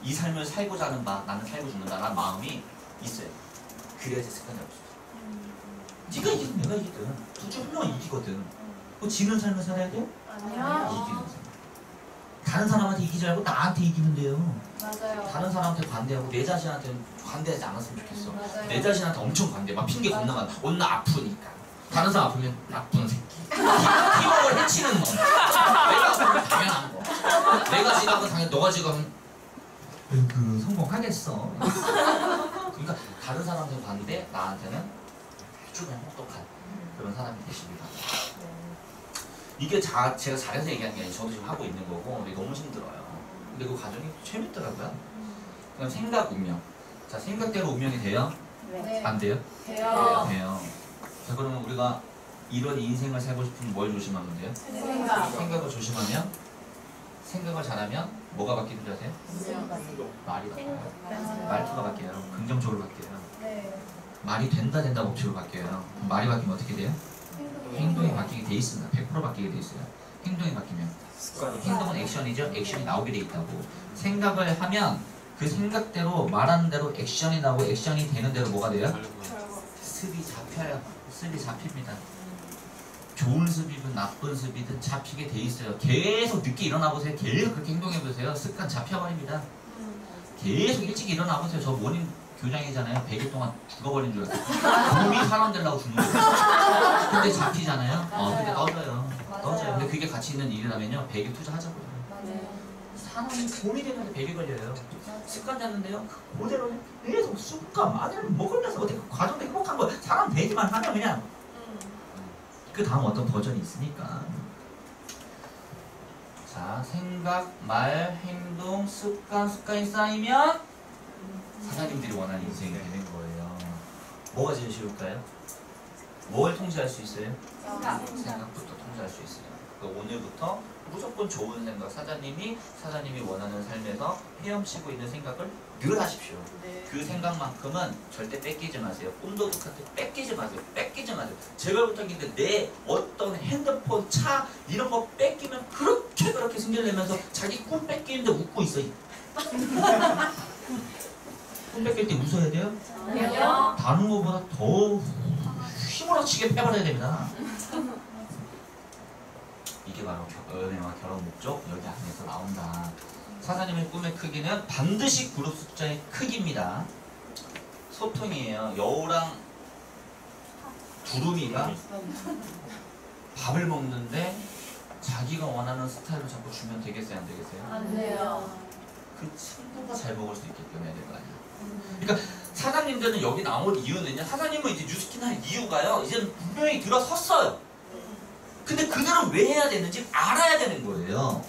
이 삶을 살고자 하는 바, 나는 살고 죽는다라는 마음이 있어요. 그래야지 습관이 없어요. 네가 이기든 내가 이기든 둘 중 한 명은 이기거든. 뭐 지는 삶을 살아야 돼요? 아니요. 이기는 삶. 다른 사람한테 이기지 말고 나한테 이기는데요. 맞아요. 다른 사람한테 관대하고 내 자신한테는 관대하지 않았으면 좋겠어. 맞아요. 내 자신한테 엄청 관대. 막 핑계 겁나 많아. 오늘 나 아프니까. 다른 사람 아프면 나쁜 새끼. 팀워크를 해치는 놈. 내가 아프면 당연한 거. 내가 지나면 당연히 너가 지금 그 성공하겠어. 그러니까 다른 사람한테 관대, 나한테는 아주 그냥 혹독한 그런 사람이 되십니다. 이게 제가 잘해서 얘기하는 게 아니라 저도 지금 하고 있는 거고 근데 너무 힘들어요. 근데 그 과정이 재밌더라고요. 그럼 생각 운명. 자 생각대로 운명이 돼요? 네. 안 돼요? 돼요. 돼요. 자 그러면 우리가 이런 인생을 살고 싶으면 뭘 조심하면 돼요? 생각. 생각을 조심하면 생각을 잘하면 뭐가 바뀌는 줄 아세요? 말이 바뀌어요. 말투가 바뀌어요. 긍정적으로 바뀌어요. 네. 말이 된다 법칙으로 바뀌어요. 그럼 말이 바뀌면 어떻게 돼요? 행동이 바뀌게 돼 있습니다. 100% 바뀌게 돼 있어요. 행동이 바뀌면 행동은 액션이죠. 액션이 나오게 돼 있다고. 생각을 하면 그 생각대로 말하는 대로 액션이 나오고 액션이 되는 대로 뭐가 돼요? 습이 잡혀요. 습이 잡힙니다. 좋은 습이든 나쁜 습이든 잡히게 돼 있어요. 계속 늦게 일어나 보세요. 계속 그렇게 행동해 보세요. 습관 잡혀버립니다. 계속 일찍 일어나 보세요. 저 모닝 교장이잖아요. 100일 동안 죽어버린 줄 알았어요. 몸이 사람 되려고 죽는 거예요. 근데 잡히잖아요. 근데 떠져요. 떠져요. 근데 그게 가치 있는 일이라면요. 100일 투자하자고요. 사람이 봄이 되는데 100일 걸려요. 습관 잡는데요. 그대로 계속 쑥과 마늘을 먹으면서 어떻게 과정도 행복한 거 사람 되기만 하면 그냥 그 다음 어떤 버전이 있으니까. 자, 생각, 말, 행동, 습관이 쌓이면 사장님들이 원하는 인생이 되는 거예요. 뭐가 제일 쉬울까요? 뭘 통제할 수 있어요? 생각부터 통제할 수 있어요. 그러니까 오늘부터 무조건 좋은 생각, 사장님이 원하는 삶에서 헤엄치고 있는 생각을 늘 하십시오. 그 생각만큼은 절대 뺏기지 마세요. 꿈도 똑같아. 뺏기지 마세요. 제가 부탁인데 내 어떤 핸드폰, 차 이런 거 뺏기면 그렇게 승질내면서 자기 꿈 뺏기는데 웃고 있어. 꿈 뺏길 때 웃어야 돼요? 아니요. 다른 거보다 더 휘몰아치게 패버려야 됩니다. 이게 바로 연애와 결혼 목적 여기 안에서 나온다. 사장님의 꿈의 크기는 반드시 그룹 숫자의 크기입니다. 소통이에요. 여우랑 두루미가 밥을 먹는데 자기가 원하는 스타일로 자꾸 주면 되겠어요? 안 되겠어요? 안 돼요. 그 친구가 잘 먹을 수 있게끔 해야 될 거 아니에요. 그러니까 사장님들은 여기 나올 이유는요. 사장님은 이제 뉴스킨 할 이유가요. 이제는 분명히 들어섰어요. 근데 그들은 왜 해야 되는지 알아야 되는 거예요.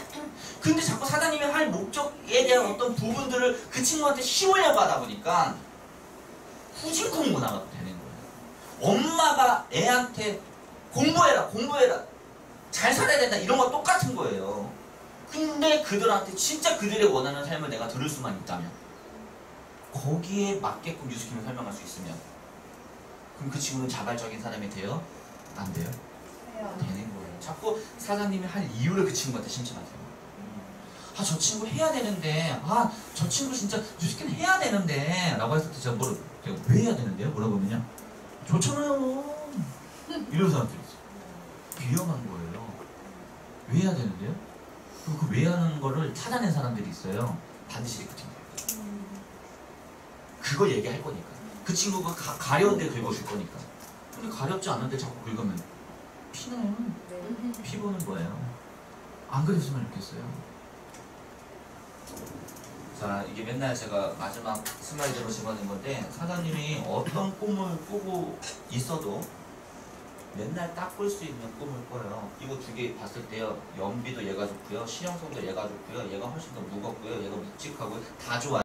근데 자꾸 사장님이 할 목적에 대한 어떤 부분들을 그 친구한테 씌우려고 하다 보니까 후진공 문화가 되는 거예요. 엄마가 애한테 공부해라 잘 살아야 된다 이런 거 똑같은 거예요. 근데 그들한테 진짜 그들의 원하는 삶을 내가 들을 수만 있다면 거기에 맞게끔 뉴스킨을 설명할 수 있으면 그럼 그 친구는 자발적인 사람이 돼요? 안 돼요? 되는 거예요. 자꾸 사장님이 할 이유를 그 친구한테 심심하세요. 아, 저 친구 해야 되는데, 아, 저 친구 진짜 뉴스킨 해야 되는데 라고 했을 때 제가 왜 해야 되는데요? 물어보면요. 좋잖아요. 이런 사람들이 있어요. 위험한 거예요. 왜 해야 되는데요? 그리고 그 왜 하는 거를 찾아낸 사람들이 있어요. 반드시 리프팅돼요. 그걸 얘기할 거니까. 그 친구가 가려운데 긁어줄 거니까. 근데 가렵지 않은데 자꾸 긁으면 피나요. 피부는 뭐예요? 안 그랬으면 좋겠어요. 자, 이게 맨날 제가 마지막 슬라이드로 집어낸 건데, 사장님이 어떤 꿈을 꾸고 있어도 맨날 딱 꿀 수 있는 꿈을 꿔요. 이거 두 개 봤을 때요, 연비도 얘가 좋고요, 실용성도 얘가 좋고요, 얘가 훨씬 더 무겁고요, 얘가 묵직하고 다 좋아요.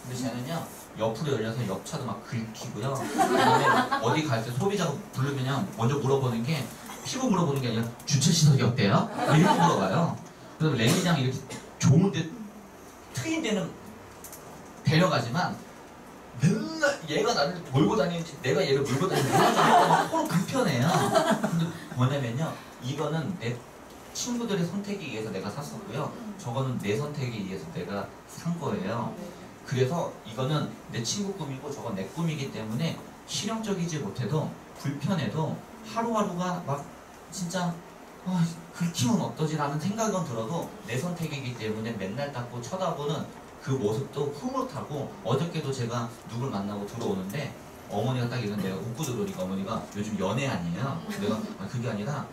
근데 쟤는요, 옆으로 열려서 옆차도 막 긁히고요. 그다음에 어디 갈 때 소비자가 부르면 먼저 물어보는 게, 피부 물어보는 게 아니라 주차 시설이 어때요? 이렇게 물어봐요. 그래서 레미장 이렇게 좋은데 트인 데는 데려가지만 맨날 얘가 나를 몰고 다니는지 내가 얘를 몰고 다니는지 모르겠어요. 서로 불편해요. 근데 뭐냐면요, 이거는 내 친구들의 선택에 의해서 내가 샀었고요, 저거는 내 선택에 의해서 내가 산 거예요. 그래서 이거는 내 친구 꿈이고 저건 내 꿈이기 때문에 실용적이지 못해도 불편해도 하루하루가 막 진짜 긁히면 어떠지라는 생각은 들어도 내 선택이기 때문에 맨날 닦고 쳐다보는 그 모습도 흐뭇하고, 어저께도 제가 누굴 만나고 들어오는데 어머니가 딱 이런, 내가 웃고 들어오니까 어머니가 요즘 연애 아니에요. 내가 그게 아니라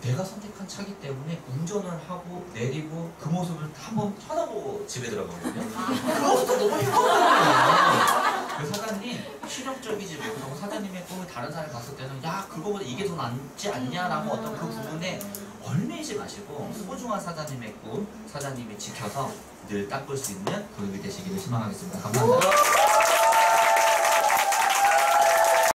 내가 선택한 차기 때문에 운전을 하고 내리고 그 모습을 한번 쳐다보고 집에 들어가거든요. 그 모습도 너무 행복한 거예요. 그 사장님 실용적이지 못하고 사장님의 꿈을 다른 사람이 봤을 때는 야, 그거보다 이게 더 낫지 않냐라고 어떤 그 부분에 얽매이지 마시고, 소중한 사장님의 꿈 사장님이 지켜서 늘 닦을 수 있는 그룹이 되시기를 희망하겠습니다. 감사합니다.